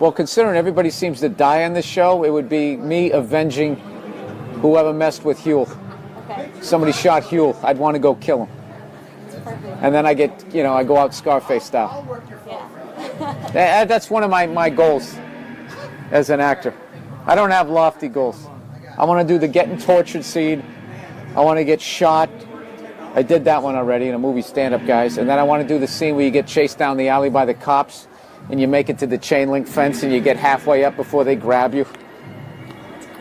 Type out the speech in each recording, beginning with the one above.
Well, considering everybody seems to die on this show, it would be me avenging whoever messed with Huel. Okay. Somebody shot Huel. I'd want to go kill him. And then I get, I go out Scarface style. Yeah. That's one of my goals as an actor. I don't have lofty goals. I want to do the getting tortured scene. I want to get shot. I did that one already in a movie, Stand Up Guys. And then I want to do the scene where you get chased down the alley by the cops and you make it to the chain link fence and you get halfway up before they grab you.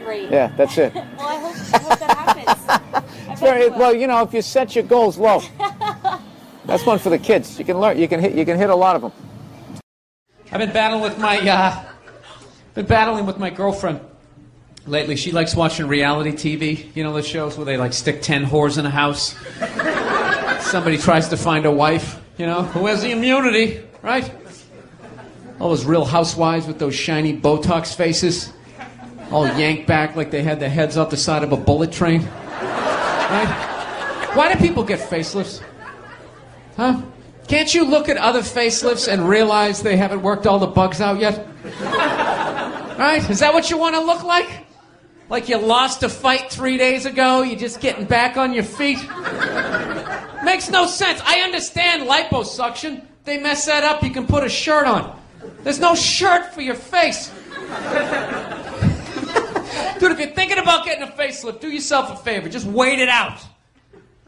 Great. Yeah, that's it. Well, I hope that happens. It's very, well, if you set your goals low. That's one for the kids. You can learn. You can hit a lot of them. I've been battling with my girlfriend lately. She likes watching reality TV. You know those shows where they stick 10 whores in a house. Somebody tries to find a wife, who has the immunity, right? All those Real Housewives with those shiny Botox faces, all yanked back like they had their heads off the side of a bullet train, right? Why do people get facelifts? Huh? Can't you look at other facelifts and realize they haven't worked all the bugs out yet? Right? Is that what you want to look like? Like you lost a fight 3 days ago, you're just getting back on your feet? Makes no sense. I understand liposuction. They mess that up, you can put a shirt on. There's no shirt for your face. Dude, if you're thinking about getting a facelift, do yourself a favor. Just wait it out.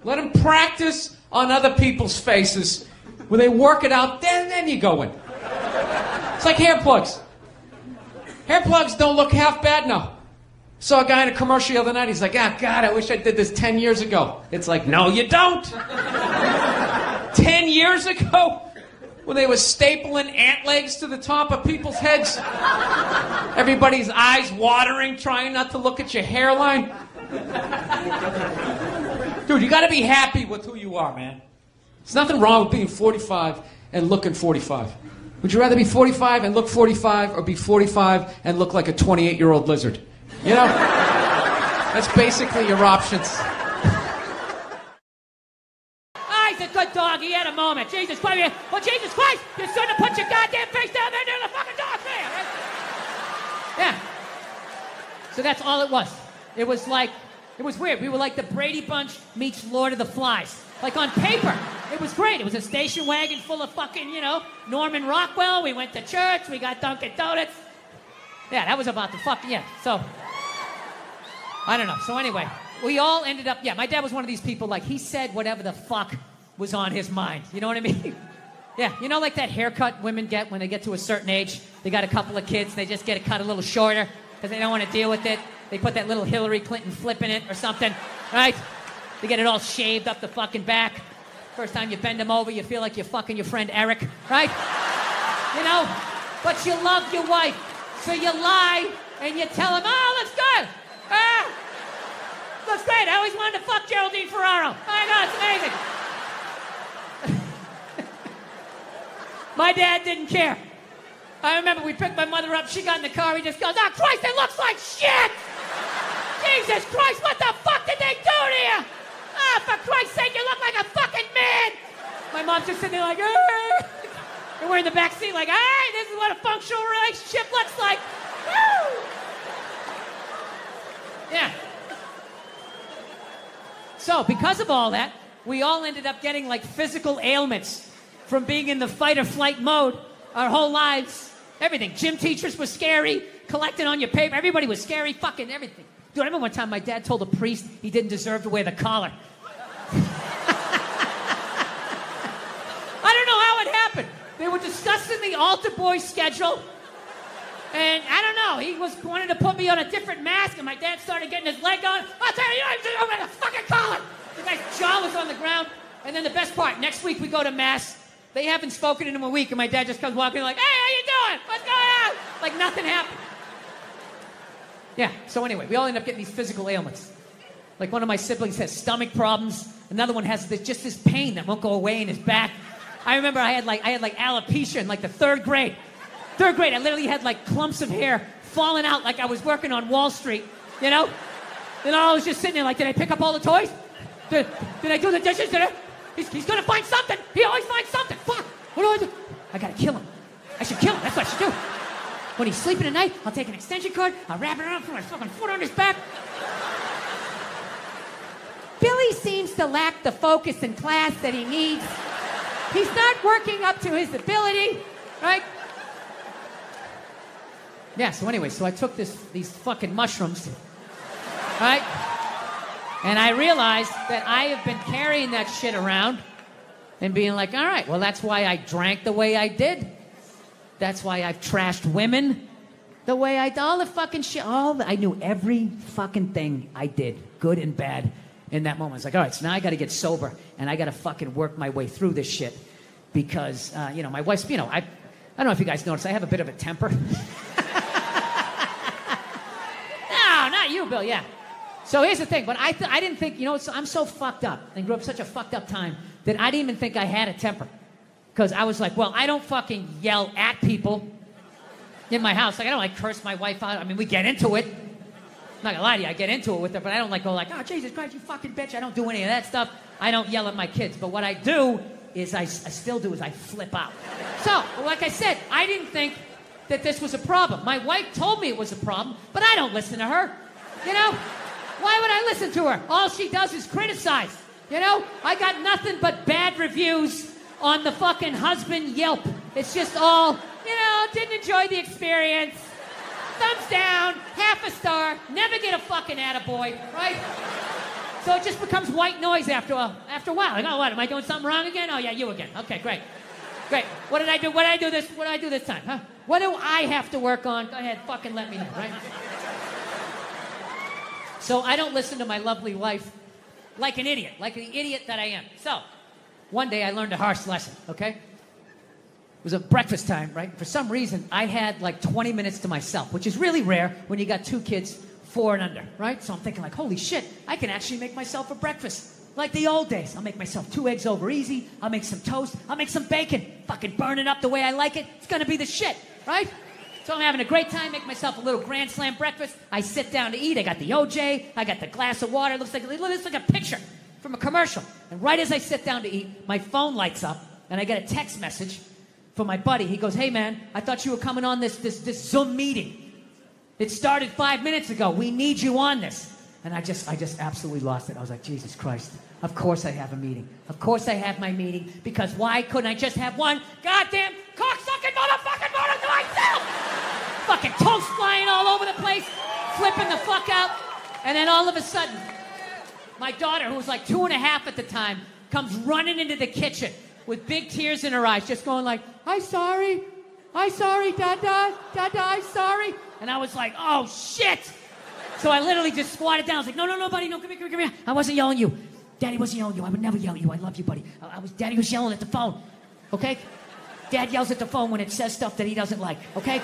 Let them practice on other people's faces. When they work it out, then you go in. It's like hair plugs. Hair plugs don't look half bad now. Saw a guy in a commercial the other night. He's like, God, I wish I did this 10 years ago. It's like, no, you don't. 10 years ago? When they were stapling ant legs to the top of people's heads? Everybody's eyes watering, trying not to look at your hairline? Dude, you gotta be happy with who you are, man. There's nothing wrong with being 45 and looking 45. Would you rather be 45 and look 45 or be 45 and look like a 28-year-old lizard? That's basically your options. He's a good dog. He had a moment. Jesus Christ. Well, Jesus Christ, you shouldn't have put your goddamn face down there near the fucking dog, man. Right? Yeah. So that's all it was. It was weird. We were like the Brady Bunch meets Lord of the Flies. Like on paper. It was great. It was a station wagon full of fucking, Norman Rockwell. We went to church. We got Dunkin' Donuts. Yeah, that was about the fucking, So, I don't know. So anyway, we all ended up, my dad was one of these people, he said whatever the fuck was on his mind. You know what I mean? Yeah, like that haircut women get when they get to a certain age. They got a couple of kids. They just get it cut a little shorter because they don't want to deal with it. They put that little Hillary Clinton flip in it or something, right? They get it all shaved up the fucking back. First time you bend them over, you feel like you're fucking your friend Eric, right? But you love your wife. So you lie and you tell him, oh, looks good. Looks great. I always wanted to fuck Geraldine Ferraro. Oh my God, it's amazing. My dad didn't care. I remember we picked my mother up. She got in the car. He just goes, oh, Christ, it looks like shit. Jesus Christ, what the fuck did they do to you? Oh, for Christ's sake, you look like a fucking man. My mom's just sitting there like, and we're in the back seat like, hey, this is what a functional relationship looks like. Woo! Yeah. So, because of all that, we all ended up getting physical ailments from being in the fight or flight mode our whole lives. Everything. Gym teachers were scary, collecting on your paper. Everybody was scary, fucking everything. Dude, I remember one time my dad told a priest he didn't deserve to wear the collar. I don't know how it happened. They were discussing the altar boy schedule. And I don't know, he wanted to put me on a different mask, and my dad started getting his leg on. I'll tell you, you don't wear the fucking collar. The guy's jaw was on the ground. And then the best part, next week we go to mass. They haven't spoken in a week, and my dad just comes walking like, hey, how you doing? What's going on? Like nothing happened. Yeah, so anyway, we all end up getting these physical ailments. Like one of my siblings has stomach problems. Another one has just this pain that won't go away in his back. I remember I had alopecia in the third grade. Third grade, I literally had clumps of hair falling out like I was working on Wall Street, Then I was just sitting there did I pick up all the toys? Did I do the dishes? He's gonna find something. He always finds something. Fuck, what do I do? I gotta kill him. I should kill him, that's what I should do. When he's sleeping at night, I'll take an extension cord, I'll wrap it around, put my fucking foot on his back. Billy seems to lack the focus in class that he needs. He's not working up to his ability, right? Yeah, so anyway, so I took these fucking mushrooms, right? And I realized that I have been carrying that shit around and being like, all right, well, that's why I drank the way I did. That's why I've trashed women the way I did. All the fucking shit, I knew every fucking thing I did, good and bad, in that moment. It's like, all right, so now I got to get sober, and I got to fucking work my way through this shit. Because, my wife's, I don't know if you guys noticed, I have a bit of a temper. No, not you, Bill, yeah. So here's the thing, but I didn't think, I'm so fucked up and grew up such a fucked up time that I didn't even think I had a temper. Because I was like, well, I don't fucking yell at people in my house. Like, I don't curse my wife out. I mean, we get into it. I'm not gonna lie to you, I get into it with her, but I don't go oh, Jesus Christ, you fucking bitch. I don't do any of that stuff. I don't yell at my kids. But what I do is I flip out. So, like I said, I didn't think that this was a problem. My wife told me it was a problem, but I don't listen to her. Why would I listen to her? All she does is criticize. I got nothing but bad reviews on the fucking husband Yelp. It's just all, didn't enjoy the experience. Thumbs down, half a star, never get a fucking attaboy, right? So it just becomes white noise after a while. Like, oh, what, am I doing something wrong again? Oh, yeah, you again. Okay, great. Great. What did I do? What did I do this time, huh? What do I have to work on? Go ahead, fucking let me know, right? So I don't listen to my lovely wife like an idiot that I am. So one day I learned a harsh lesson, okay? It was a breakfast time, right? For some reason, I had 20 minutes to myself, which is really rare when you got 2 kids, 4 and under, right? So I'm thinking holy shit, I can actually make myself a breakfast. Like the old days. I'll make myself 2 eggs over easy. I'll make some toast. I'll make some bacon. Fucking burn it up the way I like it. It's gonna be the shit, right? So I'm having a great time, make myself a little Grand Slam breakfast. I sit down to eat. I got the OJ. I got the glass of water. It looks like a picture from a commercial. And right as I sit down to eat, my phone lights up, and I get a text message from my buddy. He goes, hey, man, I thought you were coming on this Zoom meeting. It started 5 minutes ago. We need you on this. And I just absolutely lost it. I was like, Jesus Christ. Of course I have a meeting. Of course I have my meeting. Because why couldn't I just have one goddamn cocksucking motherfucking motor to myself? Fucking toast flying all over the place. Flipping the fuck out. And then all of a sudden, my daughter, who was 2.5 at the time, comes running into the kitchen with big tears in her eyes, just going I'm sorry, Dada, I'm sorry. And I was like, oh, shit. So I literally just squatted down. I was like, no, buddy, no, come here. I wasn't yelling at you. Daddy wasn't yelling at you. I would never yell at you. I love you, buddy. Daddy was yelling at the phone, okay? Dad yells at the phone when it says stuff that he doesn't like, okay?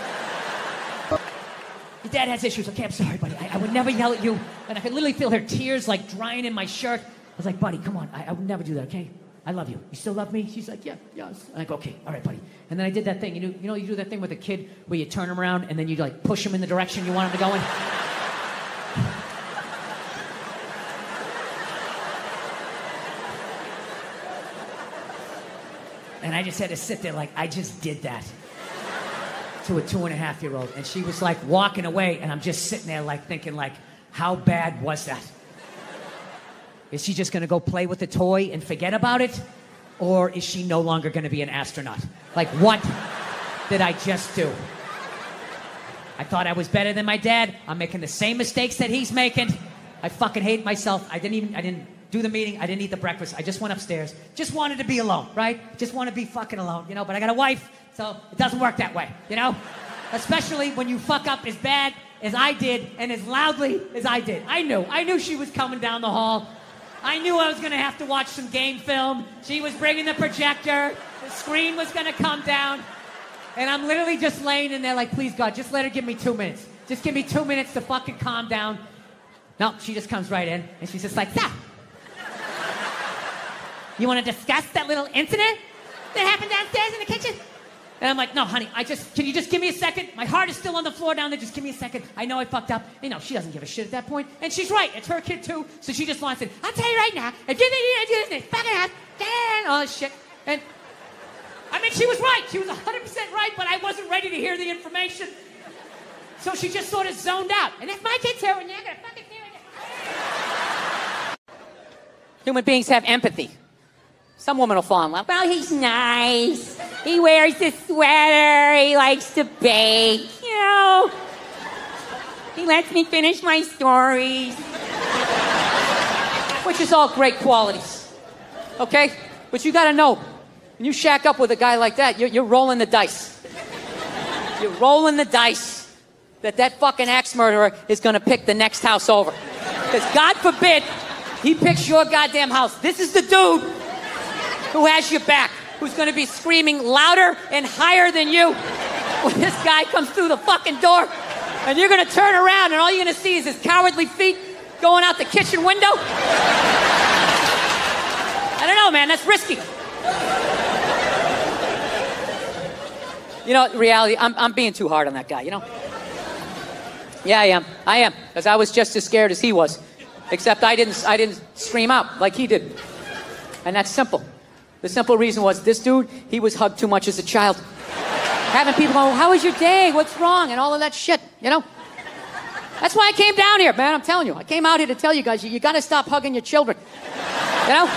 Your dad has issues. Okay, I'm sorry, buddy. I would never yell at you. And I could literally feel her tears drying in my shirt. I was like, buddy, come on. I would never do that, okay? I love you. You still love me? She's like, yeah, yes. And I go, okay, all right, buddy. And then I did that thing. You do that thing with a kid where you turn him around and then you push him in the direction you want him to go in? And I just had to sit there I just did that to a 2.5-year-old. And she was walking away, and I'm just sitting there thinking how bad was that? Is she just gonna go play with the toy and forget about it? Or is she no longer gonna be an astronaut? What did I just do? I thought I was better than my dad. I'm making the same mistakes that he's making. I fucking hate myself. I didn't do the meeting. I didn't eat the breakfast. I just went upstairs. Just wanted to be alone, right? Just want to be fucking alone, but I got a wife, so it doesn't work that way, Especially when you fuck up as bad as I did and as loudly as I did. I knew she was coming down the hall. I knew I was going to have to watch some game film. She was bringing the projector. The screen was going to come down. And I'm literally just laying in there please, God, just let her give me 2 minutes. Just give me 2 minutes to fucking calm down. No, she just comes right in, and she's just so, you want to discuss that little incident that happened downstairs in the kitchen? And I'm like, no, honey, can you just give me a second? My heart is still on the floor down there. Just give me a second. I know I fucked up. She doesn't give a shit at that point. And she's right. It's her kid, too. So she just wants it. I'll tell you right now, if you think you do this, fucking ass, all this shit. And, she was right. She was 100% right, but I wasn't ready to hear the information. So she just sort of zoned out. And if my kid's here and you're gonna fucking do it. Human beings have empathy. Some woman will fall in love. Well, he's nice. He wears a sweater. He likes to bake. You know. He lets me finish my stories. Which is all great qualities. Okay? But you gotta know, when you shack up with a guy like that, you're rolling the dice. You're rolling the dice that fucking axe murderer is gonna pick the next house over. Because God forbid he picks your goddamn house. This is the dude who has your back, who's gonna be screaming louder and higher than you when this guy comes through the fucking door, and you're gonna turn around and all you're gonna see is his cowardly feet going out the kitchen window. I don't know, man, that's risky. You know, reality, I'm being too hard on that guy, you know? Yeah, I am, because I was just as scared as he was, except I didn't scream out like he did. And that's simple. The simple reason was this dude, he was hugged too much as a child. Having people go, how was your day? What's wrong? And all of that shit, you know? That's why I came down here, man, I'm telling you. I came out here to tell you guys, you gotta stop hugging your children. You know?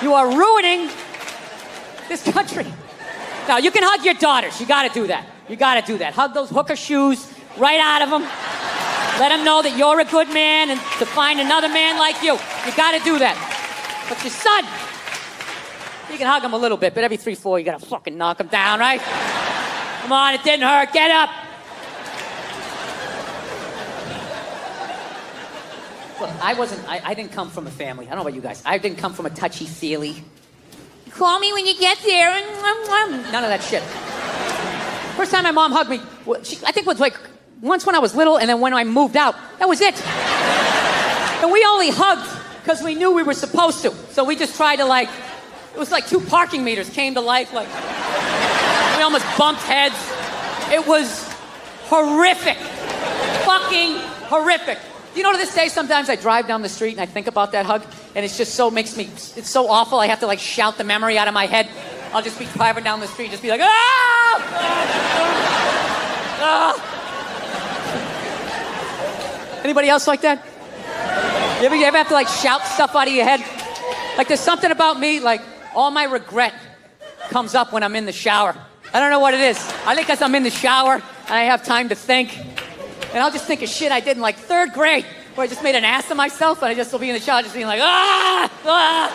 You are ruining this country. Now, you can hug your daughters. You gotta do that. You gotta do that. Hug those hooker shoes right out of them. Let them know that you're a good man and to find another man like you. You gotta do that. But your son, you can hug him a little bit, but every 3-4, you gotta fucking knock him down, right? Come on, it didn't hurt. Get up. Look, I didn't come from a family. I don't know about you guys. I didn't come from a touchy-feely. Call me when you get there. None of that shit. First time my mom hugged me, I think it was like once when I was little, and then when I moved out. That was it. And we only hugged because we knew we were supposed to. So we just tried to it was like 2 parking meters came to life. Like, we almost bumped heads. It was horrific. Fucking horrific. You know, to this day, sometimes I drive down the street and I think about that hug, and it's just it's so awful, I have to shout the memory out of my head. I'll just be driving down the street, just be like, ah! Ah! Anybody else like that? You ever have to shout stuff out of your head? There's something about me, all my regret comes up when I'm in the shower. I don't know what it is. I think because I'm in the shower and I have time to think. And I'll just think of shit I did in 3rd grade, where I just made an ass of myself, and I just will be in the shower just being like, ah! Ah!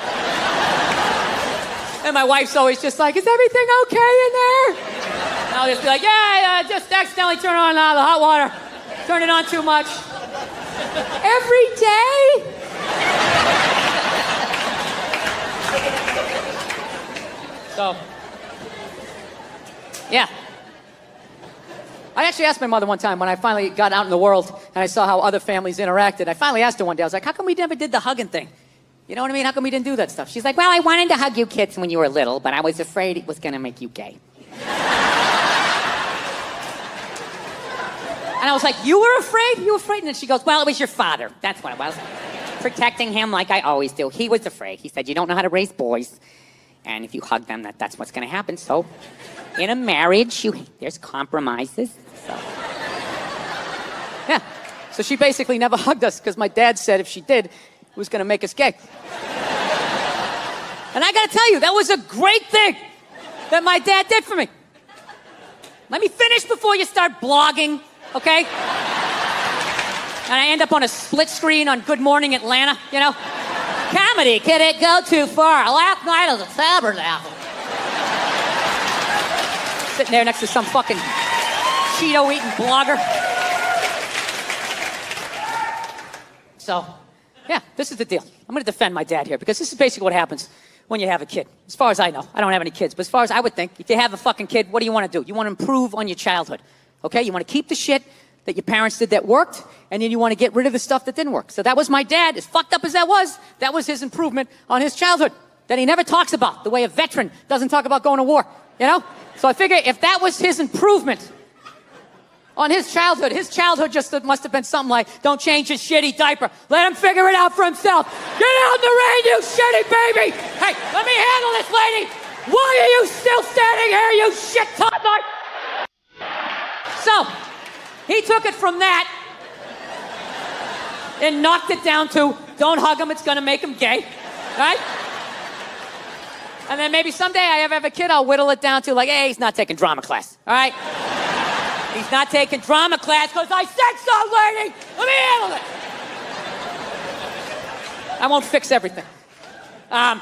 And my wife's always just like, is everything okay in there? And I'll just be like, yeah, just accidentally turn on the hot water. Turn it on too much. Every day? So, yeah. I actually asked my mother one time when I finally got out in the world and I saw how other families interacted. I finally asked her one day, I was like, how come we never did the hugging thing? You know what I mean? How come we didn't do that stuff? She's like, well, I wanted to hug you kids when you were little, but I was afraid it was going to make you gay. And I was like, you were afraid? You were afraid? And then she goes, well, it was your father. That's what it was. Protecting him like I always do. He was afraid. He said, you don't know how to raise boys. And if you hug them, that's what's going to happen. So in a marriage, there's compromises. So. Yeah. So she basically never hugged us because my dad said if she did, it was going to make us gay. And I got to tell you, that was a great thing that my dad did for me. Let me finish before you start blogging, okay? And I end up on a split screen on Good Morning Atlanta, you know? Comedy, can it go too far? Last night at the Tabernacle. Sitting there next to some fucking Cheeto-eating blogger. So, yeah, this is the deal. I'm going to defend my dad here because this is basically what happens when you have a kid. As far as I know. I don't have any kids. But as far as I would think, if you have a fucking kid, what do you want to do? You want to improve on your childhood. Okay? You want to keep the shit that your parents did that worked, and then you want to get rid of the stuff that didn't work. So that was my dad. As fucked up as that was his improvement on his childhood that he never talks about, the way a veteran doesn't talk about going to war, you know? So I figure if that was his improvement on his childhood just must have been something like, don't change his shitty diaper. Let him figure it out for himself. Get out in the rain, you shitty baby. Hey, let me handle this lady. Why are you still standing here, you shit toddler? So, He took it from that and knocked it down to, don't hug him, it's gonna make him gay, right? And then maybe someday I have a kid, I'll whittle it down to like, hey, he's not taking drama class, all right? He's not taking drama class because I said so, lady! Let me handle it! I won't fix everything. Yeah,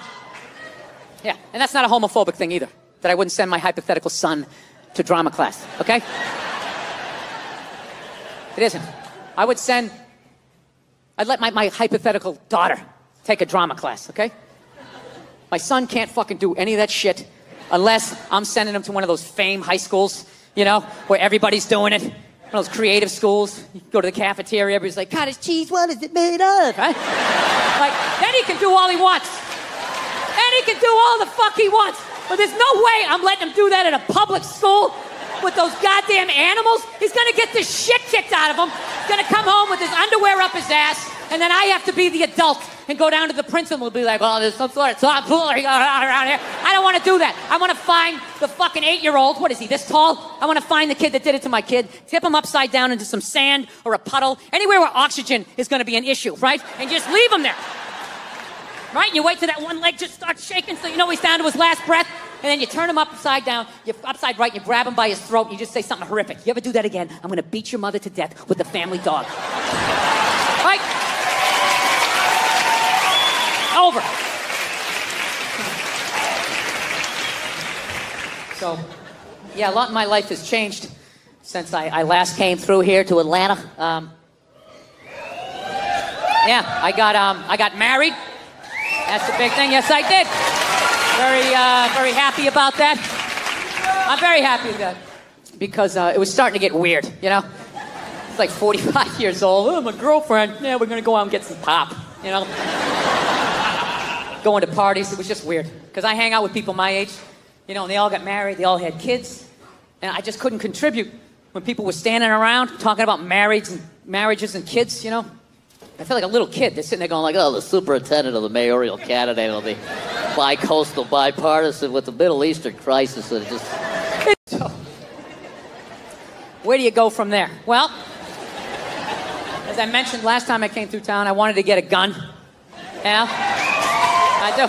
and that's not a homophobic thing either, that I wouldn't send my hypothetical son to drama class, okay? It isn't. I'd let my hypothetical daughter take a drama class, okay? My son can't fucking do any of that shit unless I'm sending him to one of those fame high schools, you know, where everybody's doing it. One of those creative schools. You go to the cafeteria, everybody's like, cottage cheese, what is it made of? Right? Like, then he can do all he wants. Then he can do all the fuck he wants. But there's no way I'm letting him do that at a public school with those goddamn animals. He's gonna get the shit kicked out of him. He's gonna come home with his underwear up his ass, and then I have to be the adult and go down to the principal and be like, oh, there's some sort of tomfoolery going on around here. I don't want to do that. I want to find the fucking 8-year-old. What is he, this tall? I want to find the kid that did it to my kid, tip him upside down into some sand or a puddle, anywhere where oxygen is going to be an issue, right? And just leave him there. Right? And you wait till that one leg just starts shaking so you know he's down to his last breath. And then you turn him upside down, you're upside right, you grab him by his throat, and you just say something horrific. You ever do that again, I'm going to beat your mother to death with the family dog. Right? Over. So, yeah, a lot in my life has changed since I last came through here to Atlanta. Yeah, I got married. That's the big thing. Yes, I did. Very happy about that. I'm very happy with that because it was starting to get weird, you know? It's like 45 years old. Oh, my girlfriend. Yeah, we're going to go out and get some pop, you know? Going to parties, it was just weird. Because I hang out with people my age, you know, and they all got married, they all had kids, and I just couldn't contribute when people were standing around talking about marriages and kids, you know. I feel like a little kid. They're sitting there going like, oh, the superintendent of the mayoral candidate will be bi-coastal, bipartisan with the Middle Eastern crisis. And so, where do you go from there? Well, as I mentioned last time I came through town, I wanted to get a gun. You know? I do.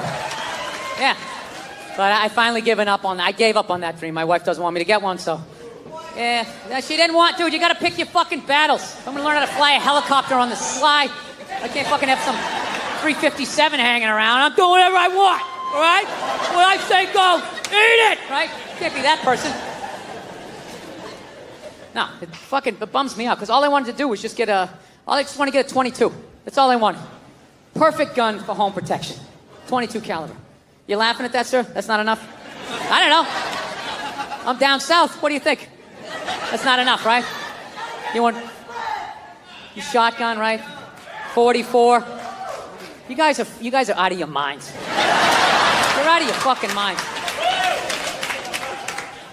Yeah. But I finally given up on that. I gave up on that dream. My wife doesn't want me to get one, so. Yeah. She didn't want to. You gotta pick your fucking battles. I'm gonna learn how to fly a helicopter on the sly. I can't fucking have some 357 hanging around. I'm doing whatever I want, all right? When I say go, eat it, right? Can't be that person. No, it bums me out, because all I wanted to do was just I just want to get a 22. That's all I wanted. Perfect gun for home protection. 22 caliber. You laughing at that, sir? That's not enough? I don't know. I'm down south. What do you think? That's not enough, right? You want your shotgun, right? 44. You guys are out of your minds. You're out of your fucking minds.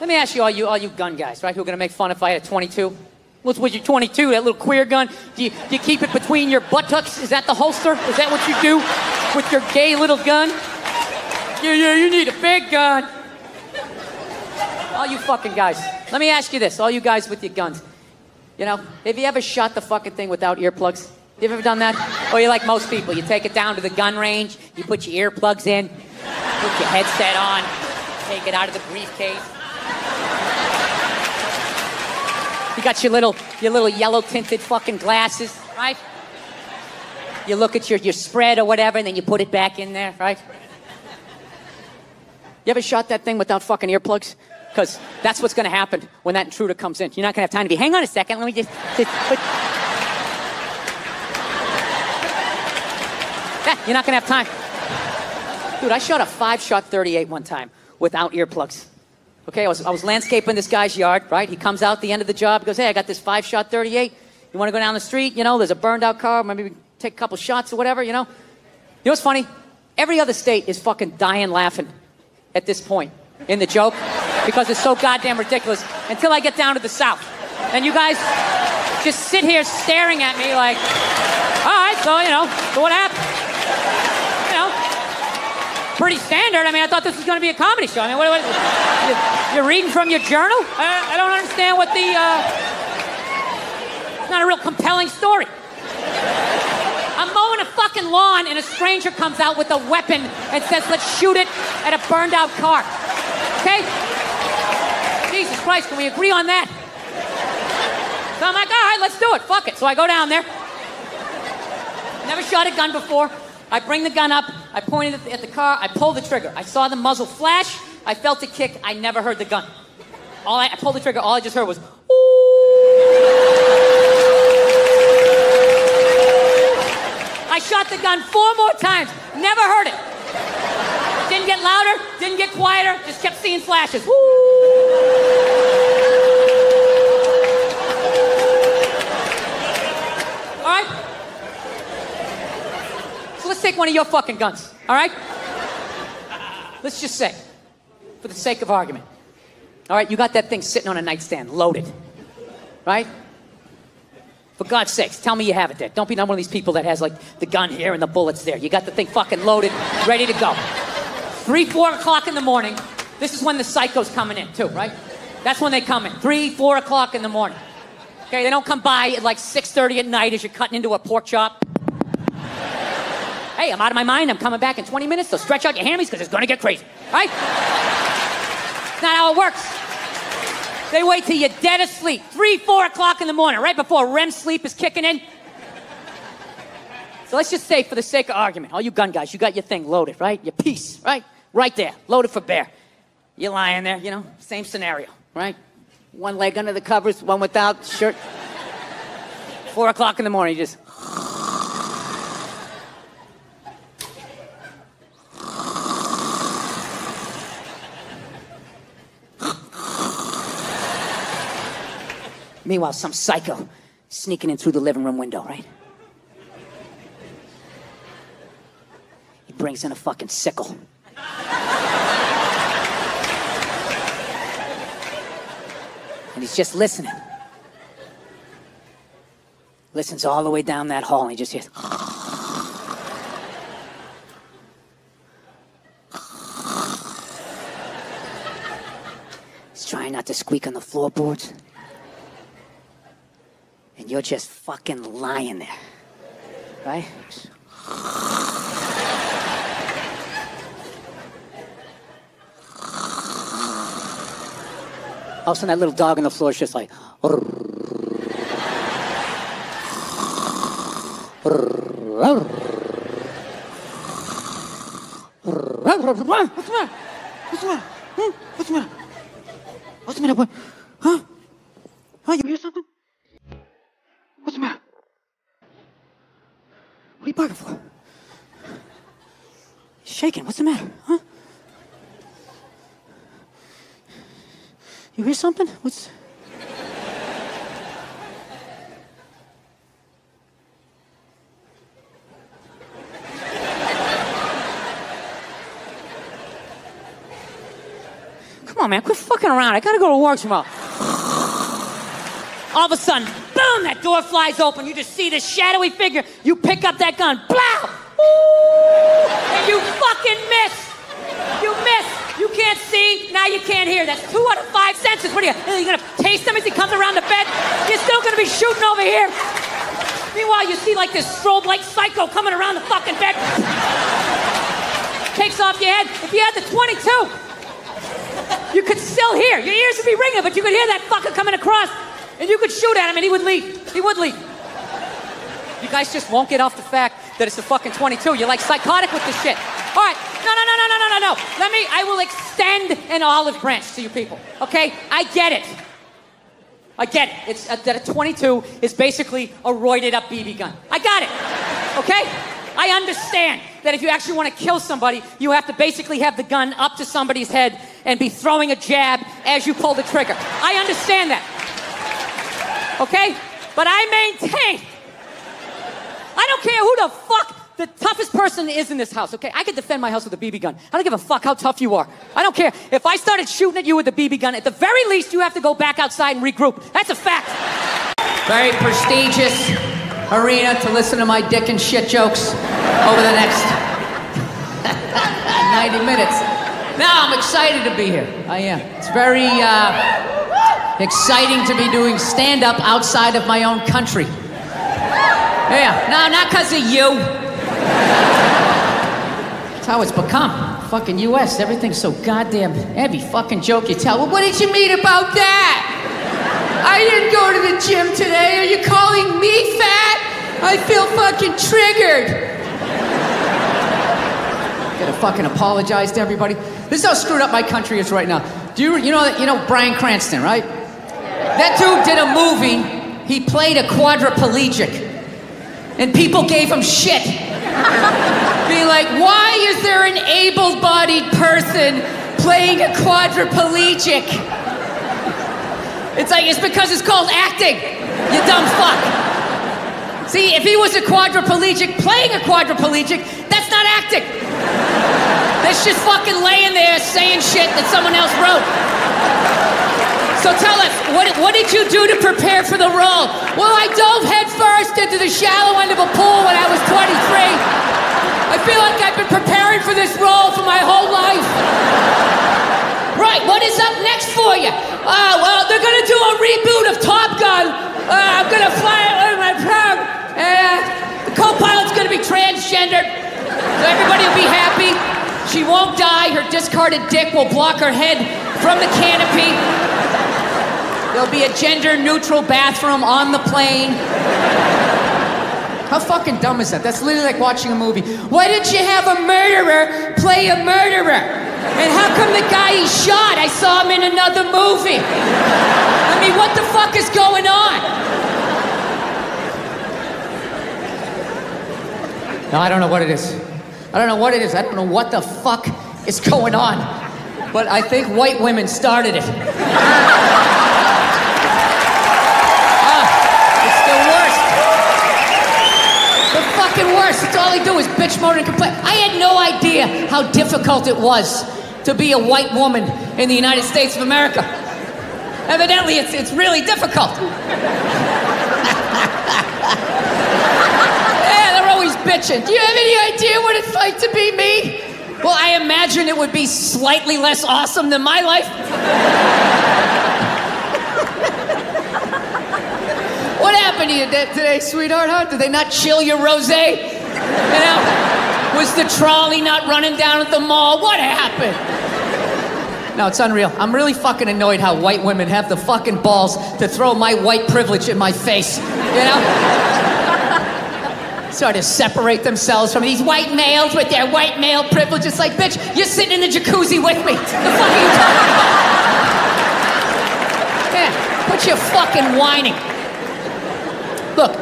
Let me ask you, all you gun guys, right? Who are gonna make fun if I had a 22? What's with your 22? That little queer gun? Do you keep it between your buttocks? Is that the holster? Is that what you do with your gay little gun? Yeah, you need a big gun. All you fucking guys. Let me ask you this, all you guys with your guns. You know, have you ever shot the fucking thing without earplugs? You ever done that? Or you like most people, you take it down to the gun range, you put your earplugs in, put your headset on, take it out of the briefcase. You got your little yellow tinted fucking glasses, right? You look at your spread or whatever, and then you put it back in there, right? You ever shot that thing without fucking earplugs? Because that's what's going to happen when that intruder comes in. You're not going to have time to be, hang on a second, let me just yeah, you're not going to have time. Dude, I shot a 5-shot 38 one time without earplugs. Okay, I was landscaping this guy's yard, right? He comes out at the end of the job, he goes, hey, I got this 5-shot 38. You want to go down the street? You know, there's a burned out car, maybe we can take a couple shots or whatever, you know? You know what's funny? Every other state is fucking dying laughing at this point in the joke because it's so goddamn ridiculous until I get down to the South. And you guys just sit here staring at me like, all right, so, you know, so what happened? You know, pretty standard. I mean, I thought this was going to be a comedy show. I mean, what you're reading from your journal? I don't understand what the, compelling story. I'm mowing a fucking lawn and a stranger comes out with a weapon and says, let's shoot it at a burned out car. Okay? Jesus Christ, can we agree on that? So I'm like, all right, let's do it. Fuck it. So I go down there. Never shot a gun before. I bring the gun up. I pointed at the car. I pull the trigger. I saw the muzzle flash. I felt the kick. I never heard the gun. I pulled the trigger. All I just heard was, I shot the gun 4 more times. Never heard it. Didn't get louder. Didn't get quieter. Just kept seeing flashes. All right? So let's take one of your fucking guns. All right? Let's just say, for the sake of argument. All right, you got that thing sitting on a nightstand, loaded. Right? For God's sakes, tell me you have it there. Don't be one of these people that has, like, the gun here and the bullets there. You got the thing fucking loaded, ready to go. 3, 4 o'clock in the morning. This is when the psycho's coming in, too, right? That's when they come in. 3, 4 o'clock in the morning. Okay, they don't come by at, like, 6:30 at night as you're cutting into a pork chop. Hey, I'm out of my mind. I'm coming back in 20 minutes, so stretch out your hammies because it's going to get crazy, right? That's not how it works. They wait till you're dead asleep. 3, 4 o'clock in the morning, right before REM sleep is kicking in. So let's just say, for the sake of argument, all you gun guys, you got your thing loaded, right? Your piece, right? Right there, loaded for bear. You're lying there, you know, same scenario, right? One leg under the covers, one without, shirt. 4 o'clock in the morning, you just... Meanwhile, some psycho sneaking in through the living room window, right? He brings in a fucking sickle. And he's just listening. Listens all the way down that hall and he just hears... He's trying not to squeak on the floorboards. And you're just fucking lying there, right? All of a sudden, that little dog on the floor is just like... What's the matter? What's the matter? What's the matter? What's the matter? What's the matter? What? Huh? Huh? You hear something? What's the matter? What are you barking for? He's shaking. What's the matter? Huh? You hear something? What's... Come on, man. Quit fucking around. I gotta go to work tomorrow. All of a sudden, boom, that door flies open. You just see this shadowy figure. You pick up that gun. Blow! Ooh! And you fucking miss. You miss. You can't see. Now you can't hear. That's 2 out of 5 senses. What are you going to taste him as he comes around the bed? You're still going to be shooting over here. Meanwhile, you see like this strobe light psycho coming around the fucking bed. Takes off your head. If you had the 22, you could still hear. Your ears would be ringing, but you could hear that fucker coming across. And you could shoot at him and he would leave. He would leave. You guys just won't get off the fact that it's a fucking 22. You're like psychotic with this shit. All right. No. I will extend an olive branch to you people. Okay? I get it. It's that a 22 is basically a roided up BB gun. I got it. Okay? I understand that if you actually want to kill somebody, you have to basically have the gun up to somebody's head and be throwing a jab as you pull the trigger. I understand that. Okay? But I maintain, I don't care who the fuck the toughest person is in this house, okay? I could defend my house with a BB gun. I don't give a fuck how tough you are. I don't care. If I started shooting at you with a BB gun, at the very least, you have to go back outside and regroup. That's a fact. Very prestigious arena to listen to my dick and shit jokes over the next 90 minutes. Now, I'm excited to be here. I am. It's very... exciting to be doing stand-up outside of my own country. Yeah, no, not because of you. That's how it's become. Fucking U.S., everything's so goddamn every fucking joke you tell. Well, what did you mean about that? I didn't go to the gym today. Are you calling me fat? I feel fucking triggered. Gotta fucking apologize to everybody. This is how screwed up my country is right now. You know Bryan Cranston, right? That dude did a movie. He played a quadriplegic. And people gave him shit. Being like, why is there an able-bodied person playing a quadriplegic? It's because it's called acting, you dumb fuck. See, if he was a quadriplegic playing a quadriplegic, that's not acting. That's just fucking laying there saying shit that someone else wrote. So tell us, what did you do to prepare for the role? Well, I dove headfirst into the shallow end of a pool when I was 23. I feel like I've been preparing for this role for my whole life. Right, what is up next for you? Well, they're gonna do a reboot of Top Gun. I'm gonna fly it with my plane. The co-pilot's gonna be transgendered, so everybody will be happy. She won't die. Her discarded dick will block her head from the canopy. There'll be a gender-neutral bathroom on the plane. How fucking dumb is that? That's literally like watching a movie. Why didn't you have a murderer play a murderer? And how come the guy he shot, I saw him in another movie? I mean, what the fuck is going on? No, I don't know what it is. I don't know what it is. I don't know what the fuck is going on. But I think white women started it. Worse. It's all they do is bitch, moan, and complain. I had no idea how difficult it was to be a white woman in the United States of America. Evidently, it's really difficult. Yeah, they're always bitching. Do you have any idea what it's like to be me? Well, I imagine it would be slightly less awesome than my life. What happened to you today, sweetheart, huh? Did they not chill your rosé? You know? Was the trolley not running down at the mall? What happened? No, it's unreal. I'm really fucking annoyed how white women have the fucking balls to throw my white privilege in my face, you know? Sort of separate themselves from these white males with their white male privilege. It's like, bitch, you're sitting in the jacuzzi with me. The fuck are you talking about? Yeah, quit your fucking whining. Look,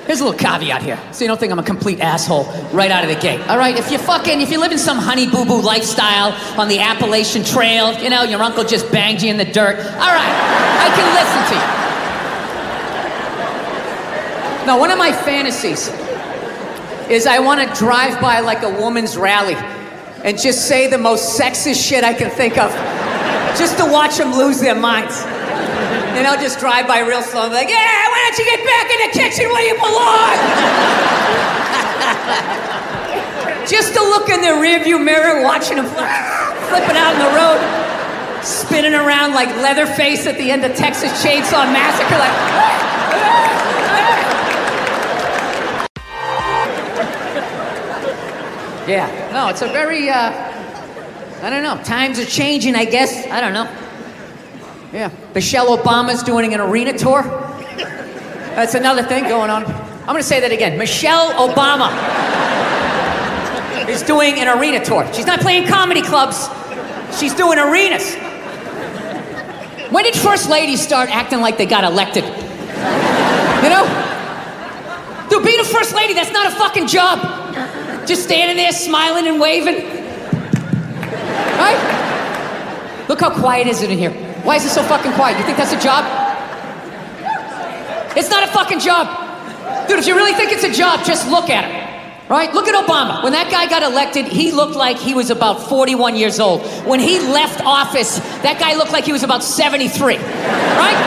here's a little caveat here, so you don't think I'm a complete asshole right out of the gate. All right, if you live in some honey boo boo lifestyle on the Appalachian Trail, you know, your uncle just banged you in the dirt. All right, I can listen to you. Now, one of my fantasies is I want to drive by like a woman's rally and just say the most sexist shit I can think of, just to watch them lose their minds. And I'll just drive by real slow and be like, yeah, why don't you get back in the kitchen where you belong? Just to look in the rearview mirror, watching them flipping out on the road, spinning around like Leatherface at the end of Texas Chainsaw Massacre, like... Yeah, no, it's a very, I don't know, times are changing, I guess, I don't know. Yeah, Michelle Obama's doing an arena tour. That's another thing going on. I'm gonna say that again. Michelle Obama is doing an arena tour. She's not playing comedy clubs. She's doing arenas. When did first ladies start acting like they got elected? You know? Dude, being a first lady, that's not a fucking job. Just standing there smiling and waving. Right? Look how quiet is it in here. Why is it so fucking quiet? You think that's a job? It's not a fucking job. Dude, if you really think it's a job, just look at him. Right? Look at Obama. When that guy got elected, he looked like he was about 41 years old. When he left office, that guy looked like he was about 73. Right?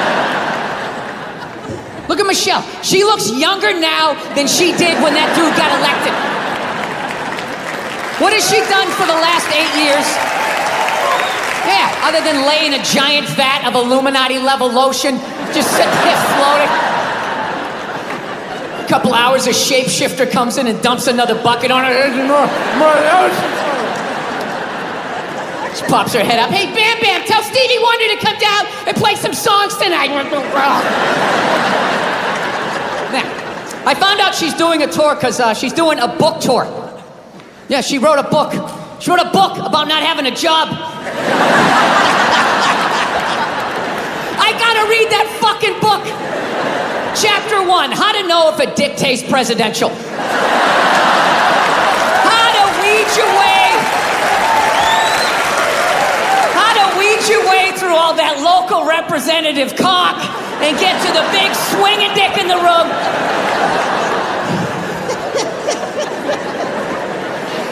Look at Michelle. She looks younger now than she did when that dude got elected. What has she done for the last 8 years? Yeah, other than laying a giant vat of Illuminati-level lotion, just sitting there floating. couple hours, a shapeshifter comes in and dumps another bucket on her. She pops her head up. Hey, Bam Bam, tell Stevie Wonder to come down and play some songs tonight. Now, I found out she's doing a tour because she's doing a book tour. Yeah, she wrote a book. She wrote a book about not having a job. I gotta read that fucking book. Chapter 1, how to know if a dick tastes presidential. How to weed your way through all that local representative cock and get to the big swinging dick in the room.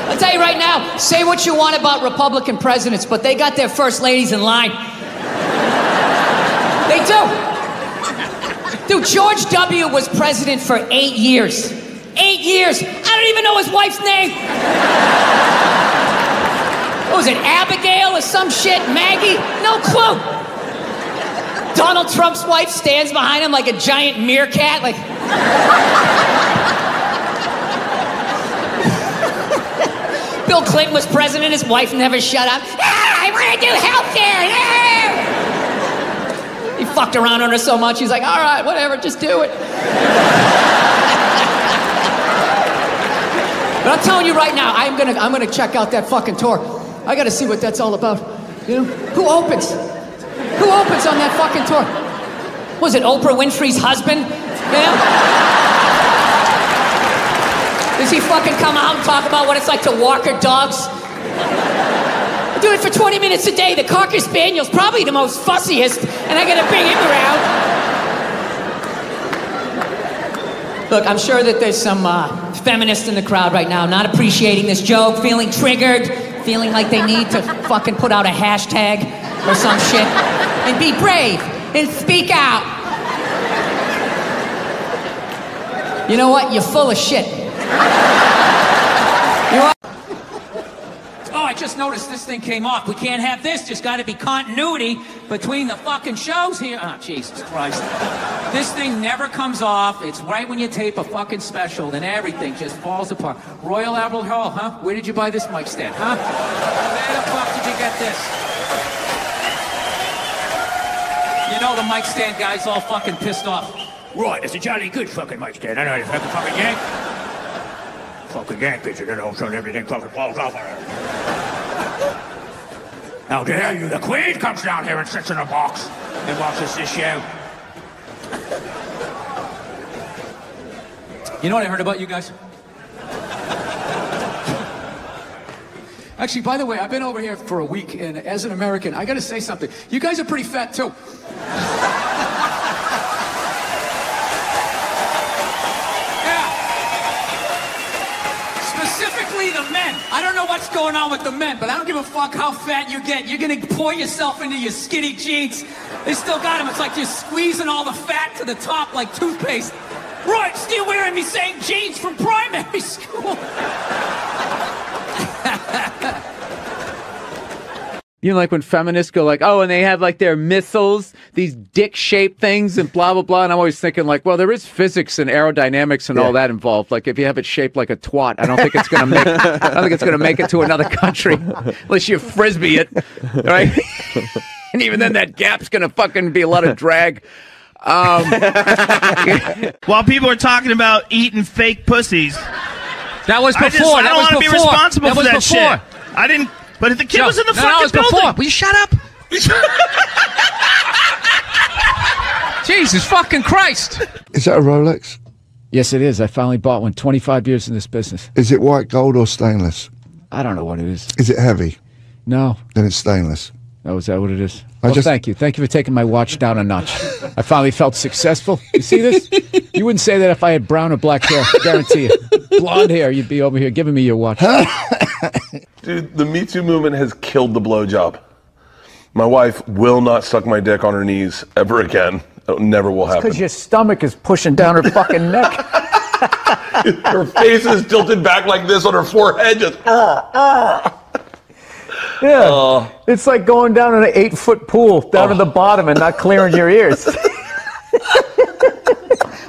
I'll tell you right now, say what you want about Republican presidents, but they got their first ladies in line. They do. Dude, George W. was president for 8 years. 8 years. I don't even know his wife's name. What was it, Abigail or some shit? Maggie? No clue. Donald Trump's wife stands behind him like a giant meerkat, like... Bill Clinton was president, his wife never shut up. Ah, I want to do healthcare. Ah! He fucked around on her so much, he's like, all right, whatever, just do it. But I'm telling you right now, I'm gonna check out that fucking tour. I gotta see what that's all about. You know, who opens? Who opens on that fucking tour? Was it Oprah Winfrey's husband? You know? Does he fucking come out and talk about what it's like to walk her dogs? I do it for 20 minutes a day. The Cocker Spaniel's probably the most fussiest, and I gotta bring him around. Look, I'm sure that there's some feminists in the crowd right now not appreciating this joke, feeling triggered, feeling like they need to fucking put out a hashtag or some shit and be brave and speak out. You know what? You're full of shit. Oh, I just noticed this thing came off. We can't have this. There's got to be continuity between the fucking shows here. Oh, Jesus Christ. This thing never comes off. It's right when you tape a fucking special, then everything just falls apart. Royal Albert Hall, huh? Where did you buy this mic stand, huh? Where the fuck did you get this? You know the mic stand guy's all fucking pissed off. Right, it's a jolly good fucking mic stand. I know you fucking yank. Fucking yank, bitch, and then all of a sudden everything fucking falls off. How dare you? The Queen comes down here and sits in a box and watches this show. You know what I heard about you guys? Actually, by the way, I've been over here for a week, and as an American, I gotta say something. You guys are pretty fat, too. Specifically the men. I don't know what's going on with the men, but I don't give a fuck how fat you get. You're gonna pour yourself into your skinny jeans. They still got them. It's like you're squeezing all the fat to the top like toothpaste. Right, still wearing me same jeans from primary school. You know, like when feminists go like, oh, and they have like their missiles, these dick-shaped things and blah, blah, blah. And I'm always thinking like, well, there is physics and aerodynamics and all that involved. Like if you have it shaped like a twat, I don't think it's going to make it to another country unless you Frisbee it, right? And even then that gap's going to fucking be a lot of drag. While people are talking about eating fake pussies. That was before. I don't want to be responsible for that shit. I didn't... But if the kid was in the fucking building... Before. Will you shut up? Jesus fucking Christ. Is that a Rolex? Yes, it is. I finally bought one. 25 years in this business. Is it white gold or stainless? I don't know what it is. Is it heavy? No. Then it's stainless. Oh, is that what it is? Well, thank you. Thank you for taking my watch down a notch. I finally felt successful. You see this? You wouldn't say that if I had brown or black hair. I guarantee you. Blonde hair, you'd be over here giving me your watch. Dude, the Me Too movement has killed the blowjob. My wife will not suck my dick on her knees ever again. It never will happen. Because your stomach is pushing down her fucking neck. Her face is tilted back like this on her forehead, just Yeah, it's like going down in an 8-foot pool down to the bottom and not clearing your ears.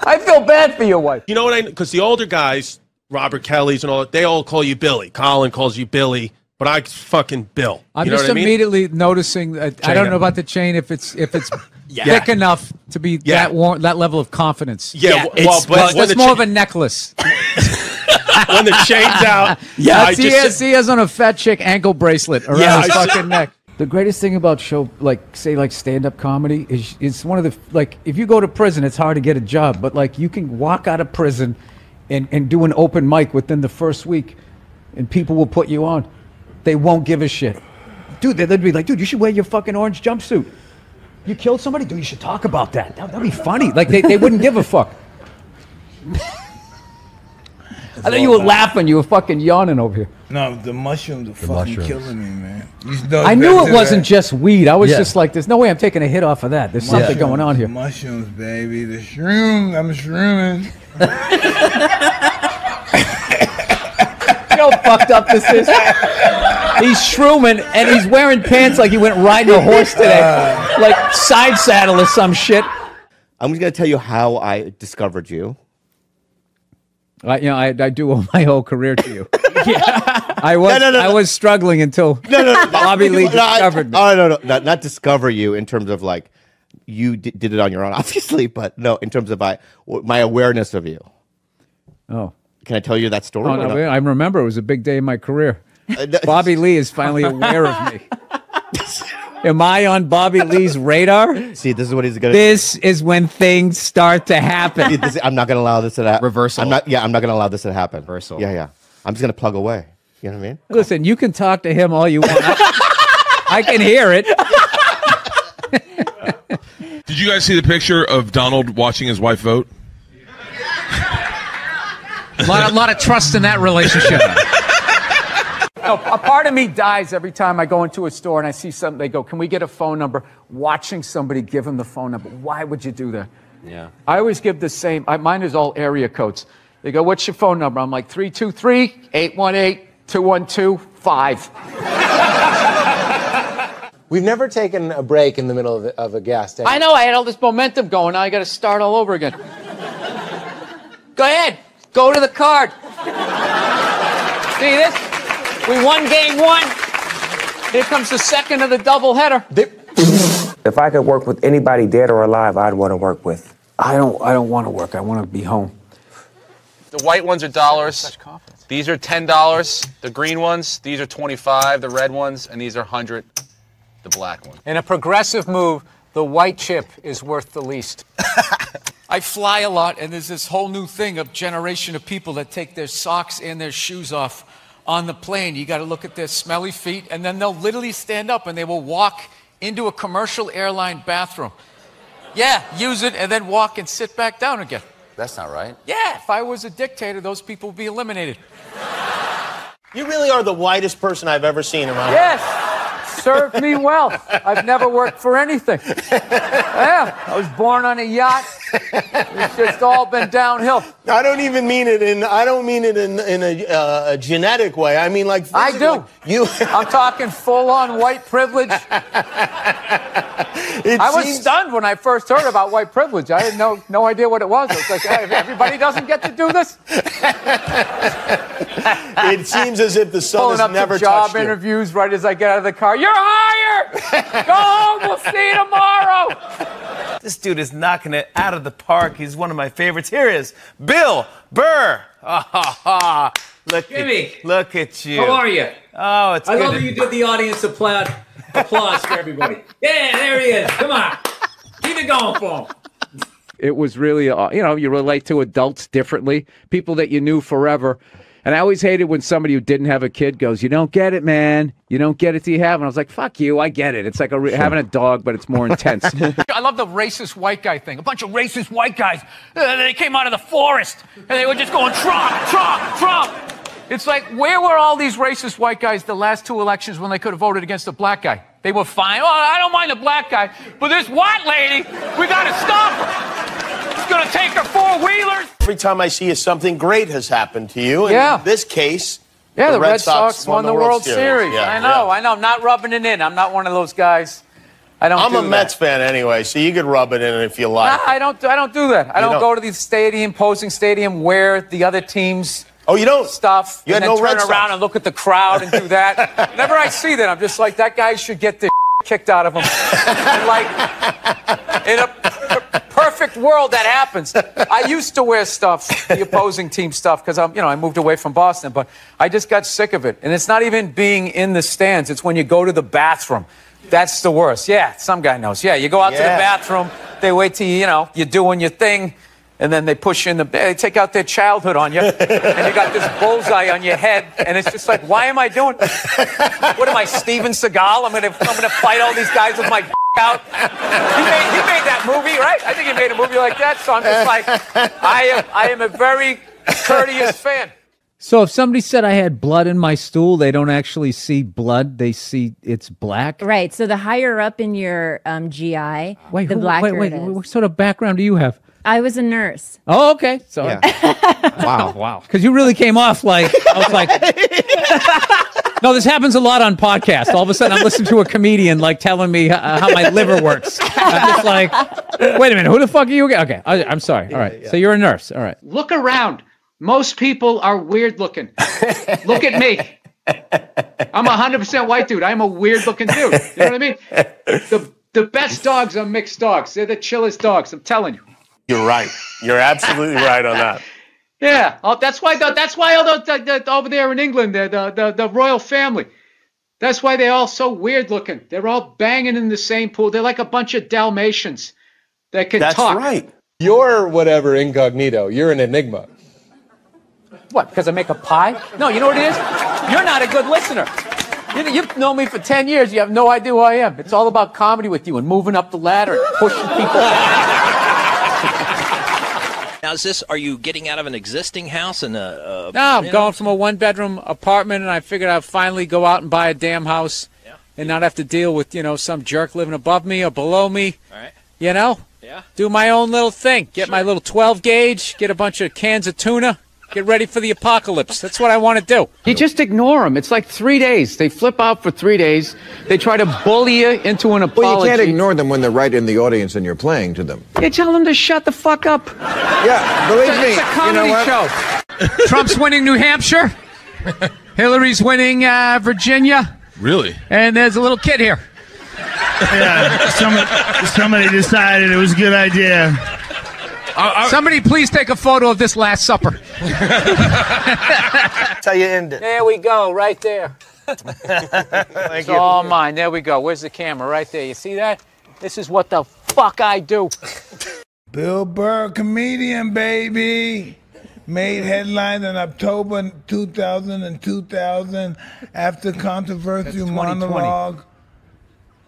I feel bad for your wife. You know what because the older guys, Robert Kelly's and all that, they all call you Billy. Colin calls you Billy, but I fucking Bill. I'm you know just what I mean? immediately noticing that I don't know about the chain if it's thick enough to be that level of confidence. Yeah, but it's more of a necklace. When the chain's out, he has on a fat chick ankle bracelet around his fucking neck. The greatest thing about say stand-up comedy is it's one of the if you go to prison, it's hard to get a job, but you can walk out of prison and do an open mic within the first week, and people will put you on. They won't give a shit, dude. They'd be like, dude, you should wear your fucking orange jumpsuit. You killed somebody, dude. You should talk about that. That'd be funny. They wouldn't give a fuck. I thought you were laughing. You were fucking yawning over here. No, the mushrooms are fucking killing me, man. I knew it wasn't just weed. I was just like, there's no way I'm taking a hit off of that. There's something going on here. Mushrooms, baby. The shroom. I'm shrooming. You know how fucked up this is? He's shrooming, and he's wearing pants like he went riding a horse today. Like side saddle or some shit. I'm just going to tell you how I discovered you. I do owe my whole career to you. I was struggling until Bobby Lee discovered me. Oh, no, not discover you in terms of you did it on your own, obviously, but no, in terms of my awareness of you. Oh. Can I tell you that story? Oh, no, I remember it was a big day in my career. Bobby Lee is finally aware of me. Am I on Bobby Lee's radar? See, this is what he's going to do. This is when things start to happen. I'm not going to allow this to happen. Reversal. I'm not going to allow this to happen. Reversal. Yeah. I'm just going to plug away. You know what I mean? Listen, you can talk to him all you want. I can hear it. Did you guys see the picture of Donald watching his wife vote? A lot of trust in that relationship. No, a part of me dies every time I go into a store and I see something. They go, "Can we get a phone number?" Watching somebody give them the phone number. Why would you do that? Yeah. I always give the same. Mine is all area codes. They go, "What's your phone number?" I'm like 323-818-2125. We've never taken a break in the middle of a gas station. I know. I had all this momentum going. Now I got to start all over again. Go ahead. Go to the card. See this? We won game one. Here comes the second of the doubleheader. If I could work with anybody dead or alive, I'd want to work with. I don't want to work. I want to be home. The white ones are dollars. These are $10. The green ones, these are 25. The red ones, and these are 100. The black one. In a progressive move, the white chip is worth the least. I fly a lot, and there's this whole new thing of generation of people that take their socks and their shoes off on the plane. You got to look at their smelly feet, and then they'll literally stand up and they will walk into a commercial airline bathroom. Yeah, use it and then walk and sit back down again. That's not right. Yeah, if I was a dictator, those people would be eliminated. You really are the whitest person I've ever seen around. Yes, served me well. I've never worked for anything. Yeah, I was born on a yacht. It's just all been downhill. I don't even mean it in. I don't mean it in a genetic way. I mean like I do. I'm talking full-on white privilege. I was stunned when I first heard about white privilege. I had no idea what it was. It was like, hey, everybody doesn't get to do this. It seems as if the sun Pulling has up never to job touched you. interviews right as I get out of the car. You're hired. Go home. We'll see you tomorrow. This dude is knocking it out of the park. He's one of my favorites. Here is Bill Burr. Look at you. How are you? Oh, it's I good. love that you did the audience applause for everybody. Yeah, there he is. Come on. Keep it going for him. It was really, you relate to adults differently, people that you knew forever. And I always hated when somebody who didn't have a kid goes, "You don't get it, man. You don't get it till you have." And I was like, fuck you, I get it. It's like having a dog, but it's more intense. I love the racist white guy thing. A bunch of racist white guys. They came out of the forest, and they were just going, Trump, Trump, Trump. It's like, where were all these racist white guys the last two elections when they could have voted against a black guy? They were fine. Oh, I don't mind the black guy, but this white lady, we got to stop her. She's going to take her four-wheelers. Every time I see you, something great has happened to you. And Yeah. in this case, Yeah, the Red Sox won the World Series. Yeah, I know. I'm not rubbing it in. I'm not one of those guys I don't. I'm do a Mets fan anyway, so you could rub it in if you like. I don't do that. I don't go to the stadium, posing stadium, wear the other team's stuff, You and had then no Red turn Sox. around and look at the crowd and do that. Whenever I see that, I'm just like, that guy should get the kicked out of him. And like, in a perfect world, that happens. I used to wear stuff, the opposing team stuff, because I moved away from Boston, but I just got sick of it. And it's not even being in the stands. It's when you go to the bathroom. That's the worst. Yeah, some guy knows. Yeah, you go out to the bathroom, they wait till you're doing your thing, and then they push you in they take out their childhood on you, and you got this bullseye on your head, and it's just like, why am I doing what am I, Steven Seagal? I'm gonna fight all these guys with my out. He made that movie, right? I think he made a movie like that, so I'm just like, I am a very courteous fan. So if somebody said I had blood in my stool, they don't actually see blood. They see it's black. Right. So the higher up in your GI, the blacker it is. What sort of background do you have? I was a nurse. Oh, okay. So wow. Because you really came off like, I was like, no, this happens a lot on podcasts. All of a sudden I'm listening to a comedian like telling me how my liver works. I'm just like, wait a minute, who the fuck are you again? Okay, I'm sorry. All right. So you're a nurse. All right. Look around. Most people are weird looking. Look at me. I'm a 100% white dude. I'm a weird looking dude. You know what I mean? The best dogs are mixed dogs. They're the chillest dogs. I'm telling you. You're right. You're absolutely right on that. Yeah. That's why all over there in England, the royal family. That's why they're all so weird looking. They're all banging in the same pool. They're like a bunch of Dalmatians that can talk. That's right. You're whatever incognito. You're an enigma. What, because I make a pie? No, you know what it is? You're not a good listener. You've known me for 10 years. You have no idea who I am. It's all about comedy with you and moving up the ladder and pushing people. Now, are you getting out of an existing house and No, I'm going from a one-bedroom apartment, and I figured I'd finally go out and buy a damn house and not have to deal with, some jerk living above me or below me. All right. Yeah. Do my own little thing. Get my little 12 gauge, get a bunch of cans of tuna. Get ready for the apocalypse. That's what I want to do. You just ignore them. It's like 3 days. They flip out for 3 days. They try to bully you into an apology. Well, you can't ignore them when they're right in the audience and you're playing to them. You tell them to shut the fuck up. Yeah, believe me. It's a comedy show. Trump's winning New Hampshire. Hillary's winning Virginia. Really? And there's a little kid here. Yeah, somebody decided it was a good idea. Somebody please take a photo of this Last Supper. That's how you end it. There we go, right there. Thank It's you. all mine. There we go. Where's the camera? Right there. You see that? This is what the fuck I do. Bill Burr, comedian, baby. Made headlines in October 2000 and 2000 after controversial monologue.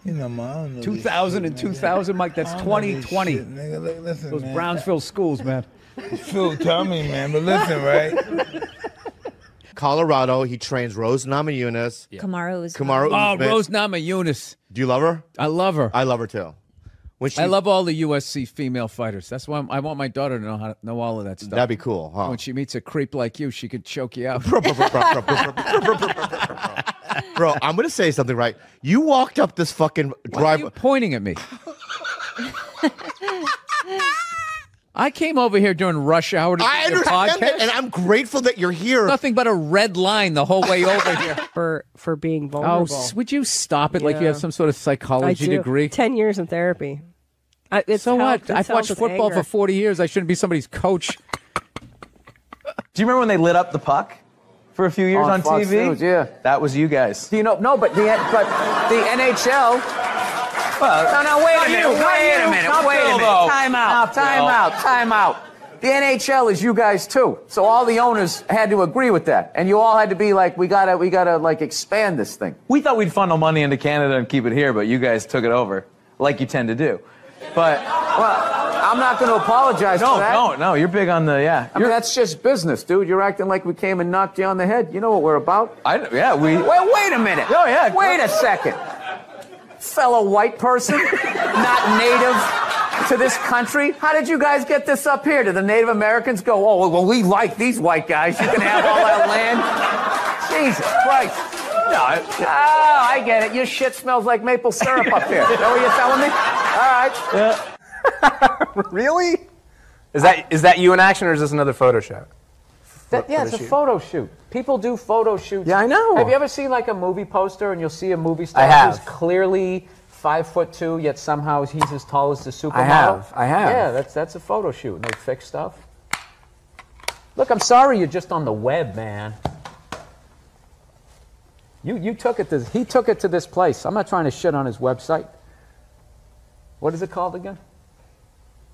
You know, man. 2000 and 2000, Mike. That's 2020. Shit, nigga. Listen, Those man. Brownsville schools, man. Phil, tell me, man. But listen, right? Colorado, he trains Rose Namajunas. Kamaru is Oh, Rose Namajunas. Do you love her? I love her. I love her too. I love all the USC female fighters. That's why I want my daughter to know all of that stuff. That'd be cool, huh? When she meets a creep like you, she could choke you out. Bro, I'm going to say something, right? You walked up this fucking Why are you pointing at me? I came over here during rush hour to do I your understand podcast. that, and I'm grateful that you're here. Nothing but a red line the whole way over here. For being vulnerable. Would you stop it like you have some sort of psychology I do. degree? 10 years in therapy. So what? I've watched football for 40 years. I shouldn't be somebody's coach. Do you remember when they lit up the puck for a few years on Fox TV? News, yeah. That was you guys. Do you know? No, but the NHL. Well, No, wait a minute. Wait a minute. Time out. Now, time out. The NHL is you guys too. So all the owners had to agree with that, and you all had to be like, we gotta like expand this thing. We thought we'd funnel money into Canada and keep it here, but you guys took it over, like you tend to do. But I'm not going to apologize for that. No, you're big on the I mean, that's just business, dude. You're acting like we came and knocked you on the head. You know what we're about. Wait a minute. Oh, yeah. Wait a second. Fellow white person, not native to this country. How did you guys get this up here? Did the Native Americans go, oh, well, we like these white guys. You can have all that land? Jesus Christ. I get it. Your shit smells like maple syrup up here. Is that what you're telling me? All right. Really? Is that you in action, or is this another photo shoot? Yeah, it's a photo shoot. People do photo shoots. Yeah, I know. Have you ever seen like a movie poster and you'll see a movie star who's clearly 5'2", yet somehow he's as tall as the supermodel? I have. Yeah, that's a photo shoot. And they fix stuff. Look, I'm sorry you're just on the web, man. You took it to, he took it to this place. I'm not trying to shit on his website. What is it called again?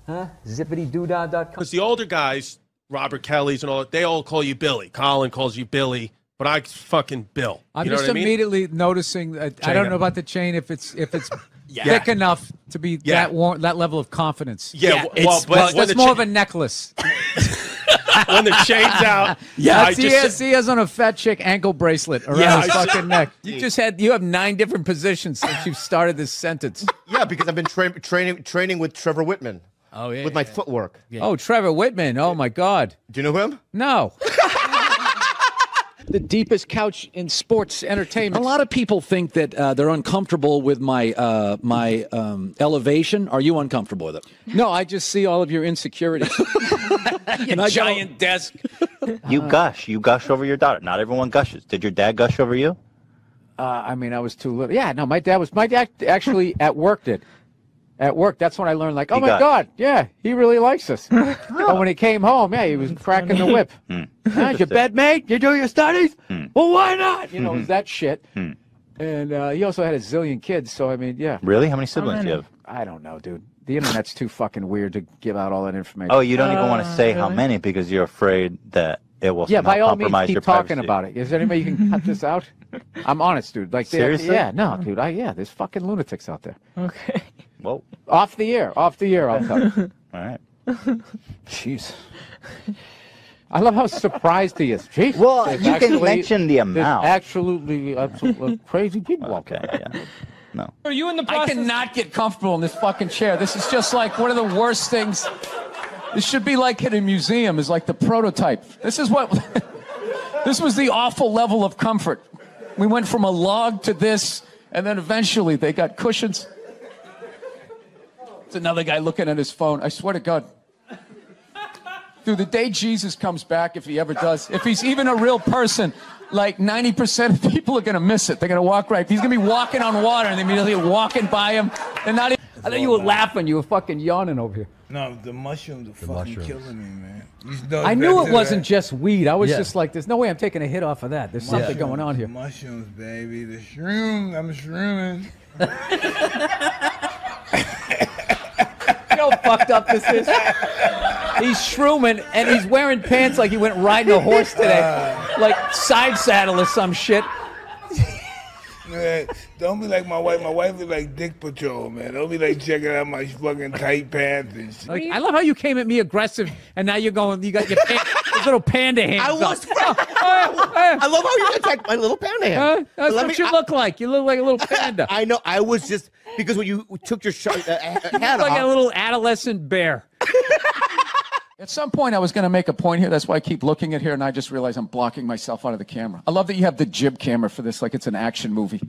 Huh? Zippitydoodah.com. Because the older guys, Robert Kelly's and all that, they all call you Billy. Colin calls you Billy, but I fucking Bill. I'm you know just what I mean? immediately noticing that I don't know about the chain if it's thick enough to be that level of confidence. Yeah, that's more of a necklace. When the chain's out, he has on a fat chick ankle bracelet around his fucking neck. You have 9 different positions since you've started this sentence. Yeah, because I've been training with Trevor Whitman. Oh yeah, with my footwork. Yeah. Oh, Trevor Whitman. Oh my God. Do you know him? No. The deepest couch in sports entertainment. A lot of people think that they're uncomfortable with my elevation. Are you uncomfortable with it? No, I just see all of your insecurities. A giant desk. You gush over your daughter. Not everyone gushes. Did your dad gush over you? I mean, I was too little. Yeah, no, my dad actually at work did. At work, that's when I learned, like, oh, my God, yeah, he really likes us. But when he came home, yeah, he was cracking the whip. Your bed mate? You do your studies? Well, why not? You know, it was that shit. And he also had a zillion kids, so, I mean, yeah. Really? How many siblings do you have? I don't know, dude. The internet's too fucking weird to give out all that information. Oh, you don't even want to say how many because you're afraid that it will somehow by all means, compromise keep your privacy. Talking about it. Is there any way you can cut this out? I'm honest, dude. Like, seriously? Yeah, no, dude. There's fucking lunatics out there. Okay. Whoa. Off the air, I'll cut it. All right. Jeez. I love how surprised he is. Jeez. Well, you can mention the amount. Absolutely crazy people out there. Yeah. No. Are you in the process? I cannot get comfortable in this fucking chair. This is just like one of the worst things. This should be like in a museum, is like the prototype. This is what, this was the awful level of comfort. We went from a log to this, and then eventually they got cushions. It's another guy looking at his phone. I swear to God. Dude, the day Jesus comes back, if he ever does, if he's even a real person, like 90% of people are going to miss it. They're going to walk right. He's going to be walking on water, and they're immediately walking by him. They're not even, I thought you were laughing. You were fucking yawning over here. No, the mushrooms are fucking killing me, man. I knew it wasn't just weed. I was just like, there's no way I'm taking a hit off of that. There's something going on here. Mushrooms, baby. The shroom. I'm shrooming. You know how fucked up this is? He's shrooming, and he's wearing pants like he went riding a horse today. Like side saddle or some shit. Man, don't be like my wife. My wife is like Dick Patrol, man. Don't be like checking out my fucking tight pants and shit. Like, I love how you came at me aggressive, and now you're going, you got your those little panda hands. I was. I love how you attacked my little panda hand. That's what you look like. You look like a little panda. I know. I was just because when you took your hat off, like a little adolescent bear. At some point, I was going to make a point here. That's why I keep looking at here, and I just realized I'm blocking myself out of the camera. I love that you have the jib camera for this, like it's an action movie.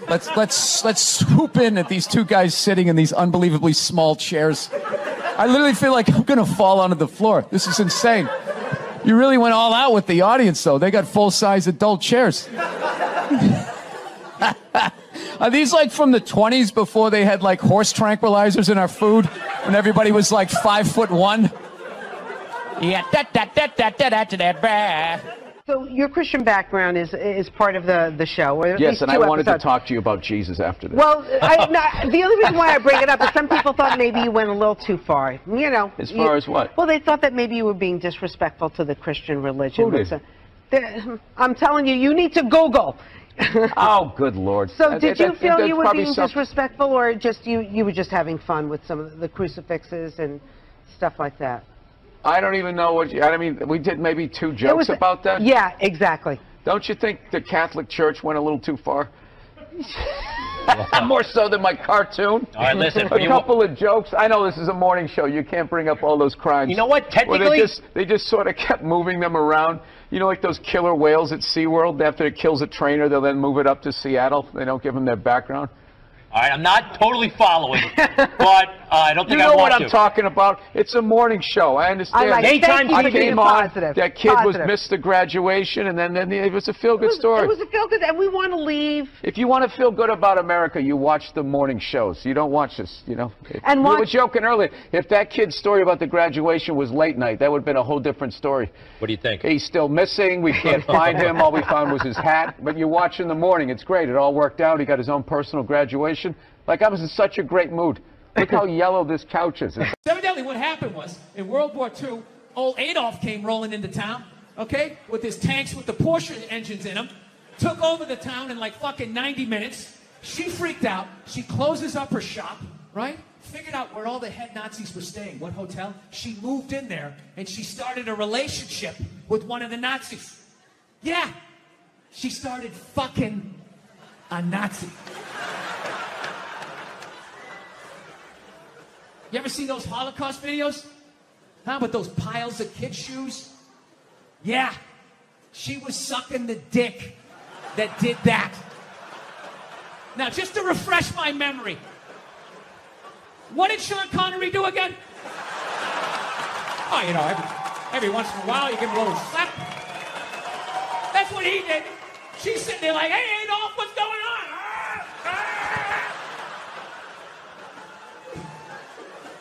Let's swoop in at these two guys sitting in these unbelievably small chairs. I literally feel like I'm going to fall onto the floor. This is insane. You really went all out with the audience, though. They got full-size adult chairs. Are these like from the 20s before they had like horse tranquilizers in our food, when everybody was like 5'1"? Yeah, So your Christian background is part of the show. Or at Yes, least and two I wanted episodes. to talk to you about Jesus after this. Well, the only reason why I bring it up is some people thought maybe you went a little too far. You know. As far as what? Well, they thought that maybe you were being disrespectful to the Christian religion. Who did? I'm telling you, you need to Google. Oh, good Lord. So did you feel you were probably being disrespectful, or just you were just having fun with some of the crucifixes and stuff like that? I don't even know what I mean, we did maybe 2 jokes about that. Yeah, exactly. Don't you think the Catholic Church went a little too far? More so than my cartoon. All right, listen, A couple of jokes. I know this is a morning show. You can't bring up all those crimes. You know what? Technically, they just sort of kept moving them around. You know, like those killer whales at SeaWorld. After it kills a trainer, they'll then move it up to Seattle. They don't give them their background. all right, I'm not totally following, but I don't think You I know want what to. I'm talking about. It's a morning show. I understand. I like it. Thank you for being came on. positive. That kid was Positive. missed the graduation, and then it was a feel-good story. It was a feel-good, and we want to leave. If you want to feel good about America, you watch the morning shows. You don't watch this, you know. And we were watch- joking earlier. If that kid's story about the graduation was late night, that would have been a whole different story. What do you think? He's still missing. We can't find him. All we found was his hat. But you watch in the morning. It's great. It all worked out. He got his own personal graduation. Like, I was in such a great mood. Look how yellow this couch is. Evidently, what happened was, in World War II, old Adolf came rolling into town, okay, with his tanks with the Porsche engines in them, took over the town in like fucking 90 minutes. She freaked out. She closes up her shop, right? Figured out where all the head Nazis were staying, what hotel. She moved in there, and she started a relationship with one of the Nazis. Yeah, she started fucking a Nazi. You ever see those Holocaust videos? Huh, with those piles of kid shoes? Yeah, she was sucking the dick that did that. Now, just to refresh my memory, what did Sean Connery do again? Oh, you know, every once in a while you give him a little slap. That's what he did. She's sitting there like, hey, Adolf, what's going on?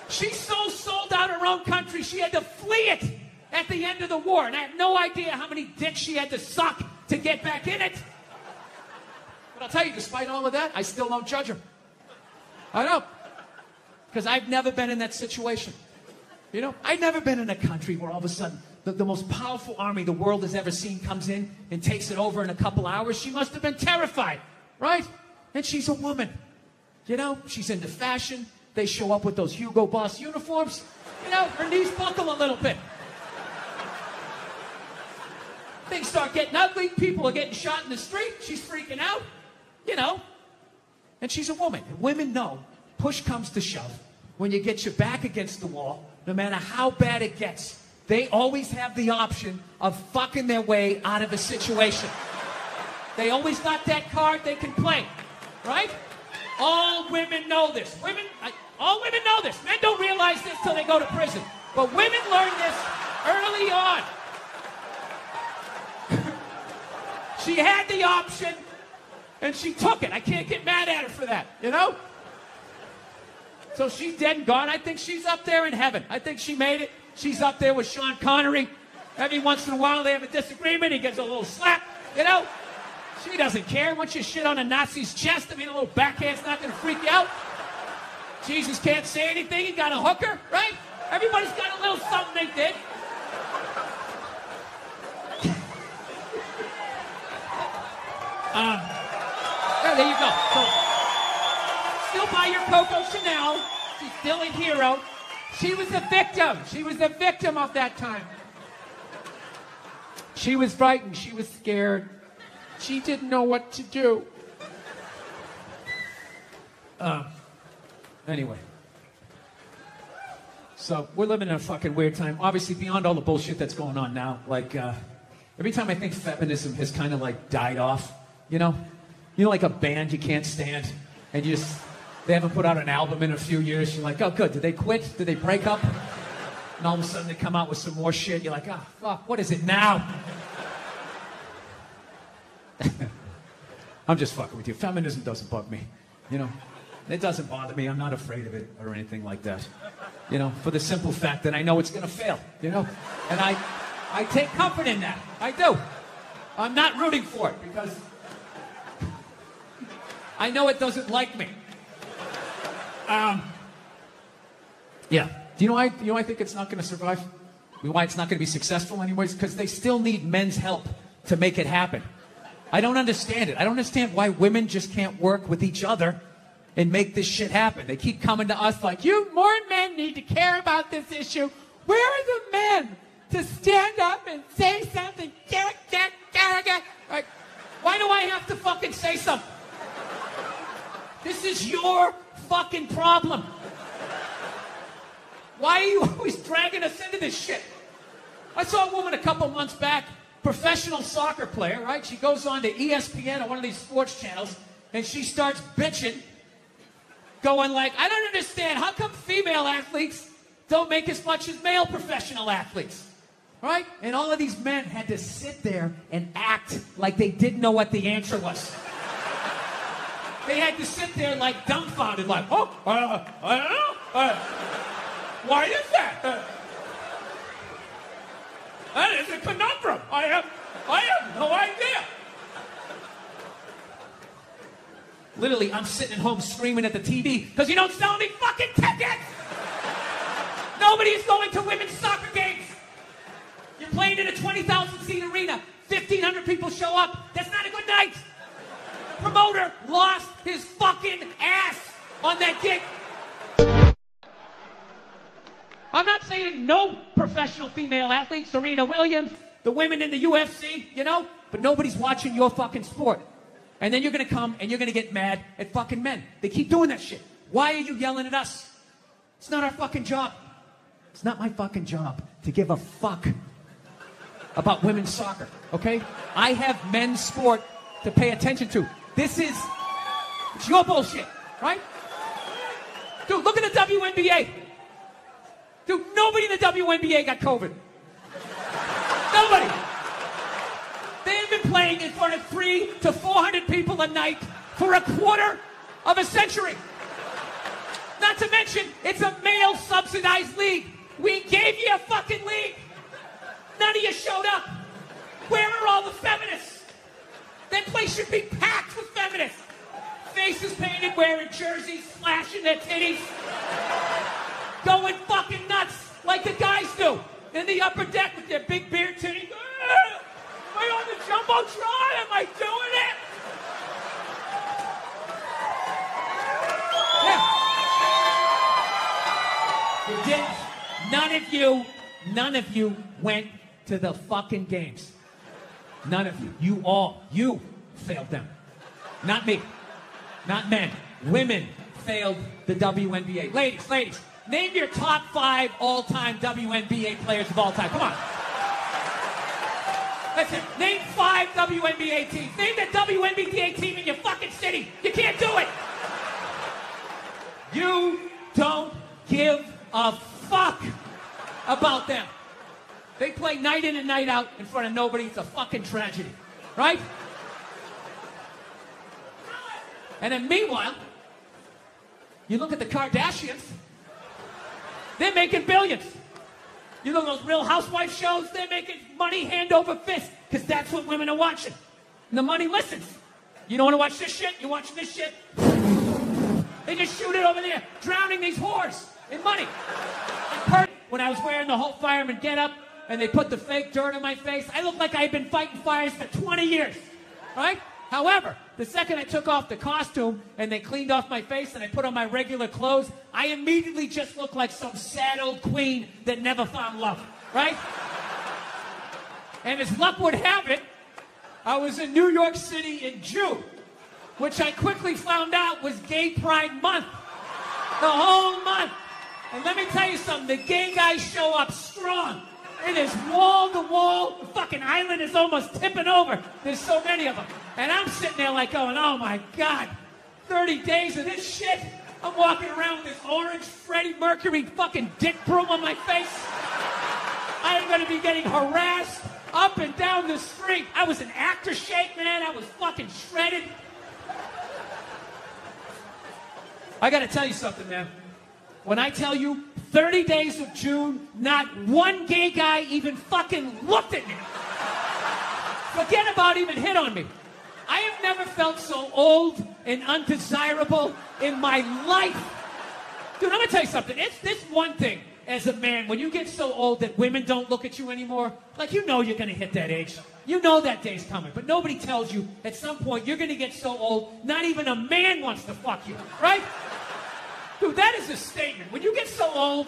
She so sold out her own country, she had to flee it at the end of the war. And I have no idea how many dicks she had to suck to get back in it. But I'll tell you, despite all of that, I still don't judge her. I don't. Because I've never been in that situation. You know, I've never been in a country where all of a sudden the most powerful army the world has ever seen comes in and takes it over in a couple hours. She must have been terrified, right? And she's a woman. You know, she's into fashion. They show up with those Hugo Boss uniforms. You know, her knees buckle a little bit. Things start getting ugly. People are getting shot in the street. She's freaking out. You know. And she's a woman. And women know, push comes to shove. When you get your back against the wall, no matter how bad it gets, they always have the option of fucking their way out of a situation. They always got that card they can play. Right? All women know this. All women know this. Men don't realize this till they go to prison. But women learn this early on. She had the option, and she took it. I can't get mad at her for that, you know? So she's dead and gone. I think she's up there in heaven. I think she made it. She's up there with Sean Connery. Every once in a while they have a disagreement. He gets a little slap, you know? She doesn't care. Once you shit on a Nazi's chest, I mean, a little backhand's not going to freak you out. Jesus can't say anything. He got a hooker, right? Everybody's got a little something they did. There you go. So, still buy your Coco Chanel. She's still a hero. She was a victim. She was a victim of that time. She was frightened. She was scared. She didn't know what to do. Anyway. So, we're living in a fucking weird time. Obviously, beyond all the bullshit that's going on now. Like, every time I think feminism has kind of, like, died off, you know? You know, like a band you can't stand, and you just, they haven't put out an album in a few years. You're like, oh, good. Did they quit? Did they break up? And all of a sudden they come out with some more shit. You're like, oh, fuck, what is it now? I'm just fucking with you. Feminism doesn't bug me, you know? It doesn't bother me. I'm not afraid of it or anything like that. You know, for the simple fact that I know it's going to fail, you know? And I take comfort in that. I do. I'm not rooting for it because I know it doesn't like me. Yeah. Do you know why I think it's not going to survive? Why it's not going to be successful anyways? Because they still need men's help to make it happen. I don't understand it. I don't understand why women just can't work with each other and make this shit happen. They keep coming to us like, you more men need to care about this issue. Where are the men to stand up and say something? Like, why do I have to fucking say something? is your fucking problem. Why are you always dragging us into this shit? I saw a woman a couple months back, professional soccer player, right? She goes on to ESPN or one of these sports channels, and she starts bitching, going like, I don't understand, how come female athletes don't make as much as male professional athletes? Right? And all of these men had to sit there and act like they didn't know what the answer was. They had to sit there like dumbfounded, like, oh, I don't know. Why is that? That is a conundrum. I have no idea. Literally, I'm sitting at home screaming at the TV because you don't sell me fucking tickets. Nobody is going to women's soccer games. You're playing in a 20,000 seat arena. 1,500 people show up. That's not a good night. The promoter lost his fucking ass on that gig. I'm not saying no professional female athletes, Serena Williams, the women in the UFC, you know, but nobody's watching your fucking sport. And then you're going to come and you're going to get mad at fucking men. They keep doing that shit. Why are you yelling at us? It's not our fucking job. It's not my fucking job to give a fuck about women's soccer, okay? I have men's sport to pay attention to. It's your bullshit, right? Dude, look at the WNBA. Dude, nobody in the WNBA got COVID. Nobody. They've been playing in front of 300 to 400 people a night for a quarter of a century. Not to mention, it's a male-subsidized league. We gave you a fucking league. None of you showed up. Where are all the feminists? That place should be packed with feminists. Faces painted, wearing jerseys, flashing their titties. Going fucking nuts like the guys do in the upper deck with their big beard titties. Am I on the Jumbotron? Am I doing it? Yeah. You didn't. None of you went to the fucking games. None of you. You failed them. Not me. Not men. Women failed the WNBA. Ladies, name your top 5 all-time WNBA players of all time. Come on. That's it. Name 5 WNBA teams. Name the WNBA team in your fucking city. You can't do it. You don't give a fuck about them. They play night in and night out in front of nobody. It's a fucking tragedy. Right? And then meanwhile, you look at the Kardashians, they're making billions. You look at those Real Housewives shows, they're making money hand over fist, because that's what women are watching. And the money listens. You don't want to watch this shit? You watching this shit? They just shoot it over there, drowning these whores in money. When I was wearing the whole fireman getup, and they put the fake dirt on my face, I looked like I had been fighting fires for 20 years, right? However, the second I took off the costume and they cleaned off my face and I put on my regular clothes, I immediately just looked like some sad old queen that never found love, right? And as luck would have it, I was in New York City in June, which I quickly found out was Gay Pride Month. The whole month. And let me tell you something, the gay guys show up strong. It is wall to wall. The fucking island is almost tipping over. There's so many of them. And I'm sitting there like going, oh my God, 30 days of this shit. I'm walking around with this orange Freddie Mercury fucking dick broom on my face. I am going to be getting harassed up and down the street. I was in actor shape, man. I was fucking shredded. I got to tell you something, man. When I tell you 30 days of June, not one gay guy even fucking looked at me. Forget about even hit on me. I have never felt so old and undesirable in my life. Dude, I'm gonna tell you something. It's this one thing as a man, when you get so old that women don't look at you anymore, like you know you're gonna hit that age. You know that day's coming, but nobody tells you at some point you're gonna get so old, not even a man wants to fuck you, right? Dude, that is a statement. When you get so old,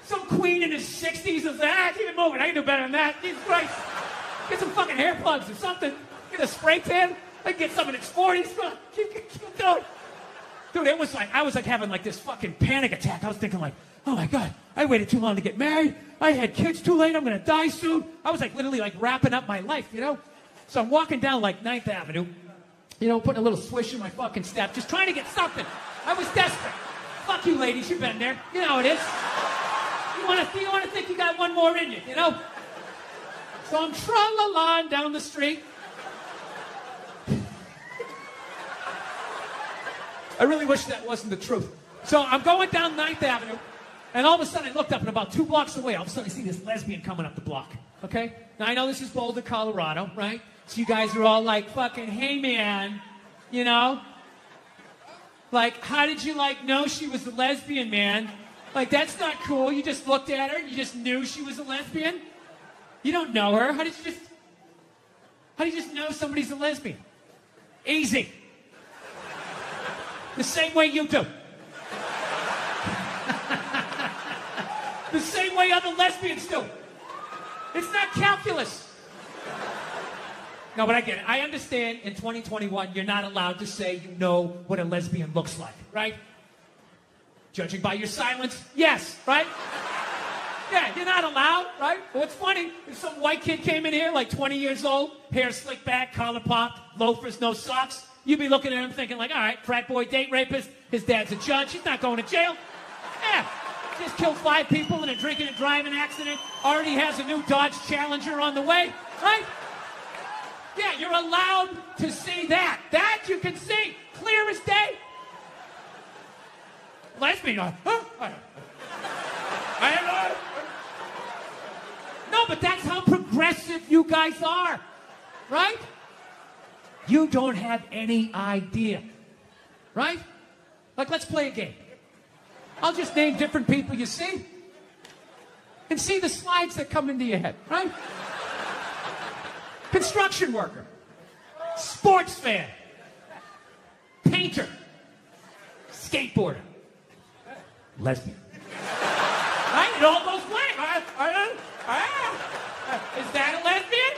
some queen in his 60s is like, keep it moving. I can do better than that. Jesus Christ. Get some fucking hair plugs or something. Get a spray tan. I can get some in its 40s. Keep going. Dude, it was like, I was like having like this fucking panic attack. I was thinking like, oh my God, I waited too long to get married. I had kids too late. I'm going to die soon. I was like literally like wrapping up my life, you know? So I'm walking down like 9th Avenue, you know, putting a little swish in my fucking step, just trying to get something. I was desperate. Fuck you ladies, you've been there. You know how it is. You want to think you got one more in you, you know? So I'm tra-la-la down the street. I really wish that wasn't the truth. So I'm going down 9th Avenue, and all of a sudden I looked up, and about 2 blocks away, all of a sudden I see this lesbian coming up the block, okay? Now I know this is Boulder, Colorado, right? So you guys are all like, fucking, hey man, you know? Like, how did you like know she was a lesbian, man? Like, that's not cool. You just looked at her, you just knew she was a lesbian? You don't know her. How do you just know somebody's a lesbian? Easy. The same way you do. The same way other lesbians do. It's not calculus. No, but I get it. I understand in 2021 you're not allowed to say you know what a lesbian looks like, right? Judging by your silence, yes, right? Yeah, you're not allowed, right? Well, it's funny. If some white kid came in here, like 20 years old, hair slicked back, collar popped, loafers, no socks, you'd be looking at him thinking like, all right, frat boy, date rapist, his dad's a judge, he's not going to jail. Yeah, just killed 5 people in a drinking and driving accident, already has a new Dodge Challenger on the way, right? Yeah, you're allowed to see that. That you can see, clear as day. Lesbian, no, but that's how progressive you guys are, right? You don't have any idea, right? Like, let's play a game. I'll just name different people you see and see the slides that come into your head, right? Construction worker, sports fan, painter, skateboarder, lesbian. Right? It all goes blank. Is that a lesbian?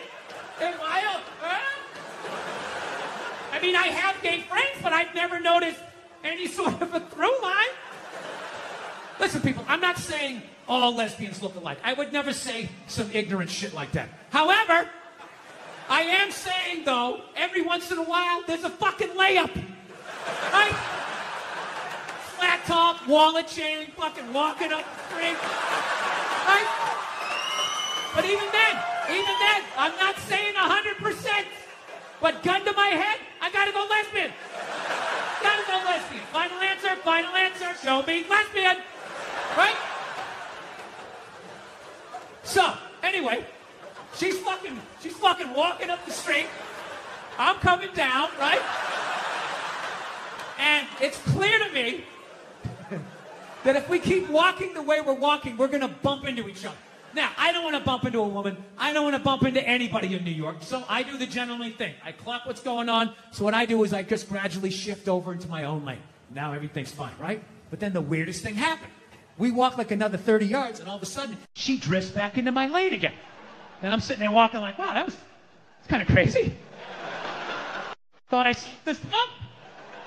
I mean, I have gay friends, but I've never noticed any sort of a through line. Listen, people, I'm not saying all lesbians look alike. I would never say some ignorant shit like that. However, I am saying, though, every once in a while, there's a fucking layup. Right? Flat top, wallet chain, fucking walking up the street. Right? But even then, I'm not saying 100%. But gun to my head, I gotta go lesbian. Gotta go lesbian. Final answer, show me lesbian. Right? So, anyway, she's fucking walking up the street. I'm coming down, right? And it's clear to me that if we keep walking the way we're walking, we're gonna bump into each other. Now, I don't want to bump into a woman. I don't want to bump into anybody in New York. So I do the gentleman thing. I clock what's going on. So what I do is I just gradually shift over into my own lane. Now everything's fine, right? But then the weirdest thing happened. We walk like another 30 yards, and all of a sudden, she drifts back into my lane again. And I'm sitting there walking like, wow, that's kind of crazy. Thought I set this up.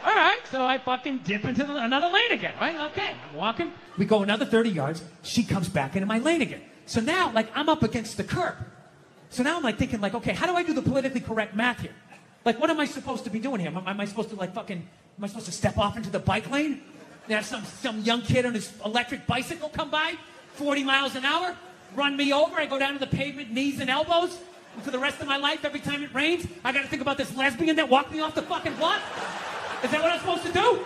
All right, so I fucking dip into another lane again, right? Okay, I'm walking. We go another 30 yards. She comes back into my lane again. So now, like, I'm up against the curb. So now I'm, like, thinking, like, okay, how do I do the politically correct math here? Like, what am I supposed to be doing here? Am I supposed to, like, am I supposed to step off into the bike lane? And have some young kid on his electric bicycle come by, 40 miles an hour, run me over, I go down to the pavement, knees and elbows, and for the rest of my life, every time it rains, I gotta think about this lesbian that walked me off the fucking block? Is that what I'm supposed to do?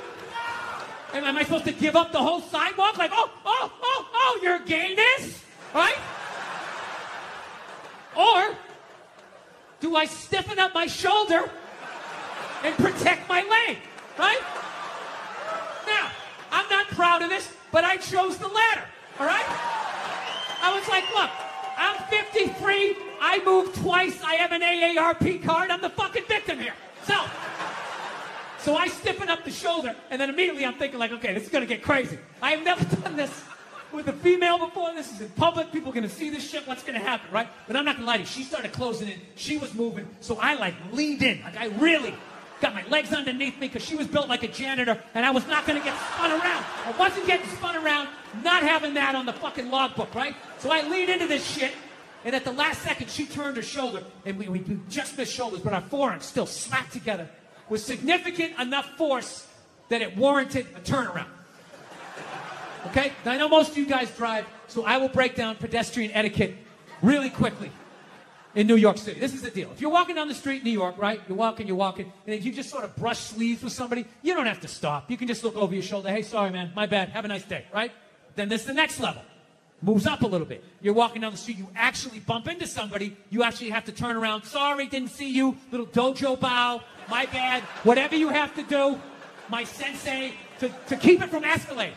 Am I supposed to give up the whole sidewalk? Like, oh, your gayness? Right? Or do I stiffen up my shoulder and protect my leg? Right? Now, I'm not proud of this, but I chose the latter. All right? I was like, look, I'm 53. I moved twice. I have an AARP card. I'm the fucking victim here. So I stiffen up the shoulder, and then immediately I'm thinking, like, okay, this is going to get crazy. I have never done this with a female before. This is in public. People are going to see this shit. What's going to happen, right? But I'm not going to lie to you. She started closing in. She was moving. So I, like, leaned in. Like, I really got my legs underneath me because she was built like a janitor, and I was not going to get spun around. I wasn't getting spun around, not having that on the fucking logbook, right? So I leaned into this shit, and at the last second, she turned her shoulder, and we just missed shoulders, but our forearms still slapped together with significant enough force that it warranted a turnaround. Okay? Now, I know most of you guys drive, so I will break down pedestrian etiquette really quickly in New York City. This is the deal. If you're walking down the street in New York, right? You're walking, and if you just sort of brush sleeves with somebody, you don't have to stop. You can just look over your shoulder. Hey, sorry, man. My bad. Have a nice day, right? Then this is the next level. Moves up a little bit. You're walking down the street. You actually bump into somebody. You actually have to turn around. Sorry, didn't see you. Little dojo bow. My bad. Whatever you have to do, my sensei, to keep it from escalating.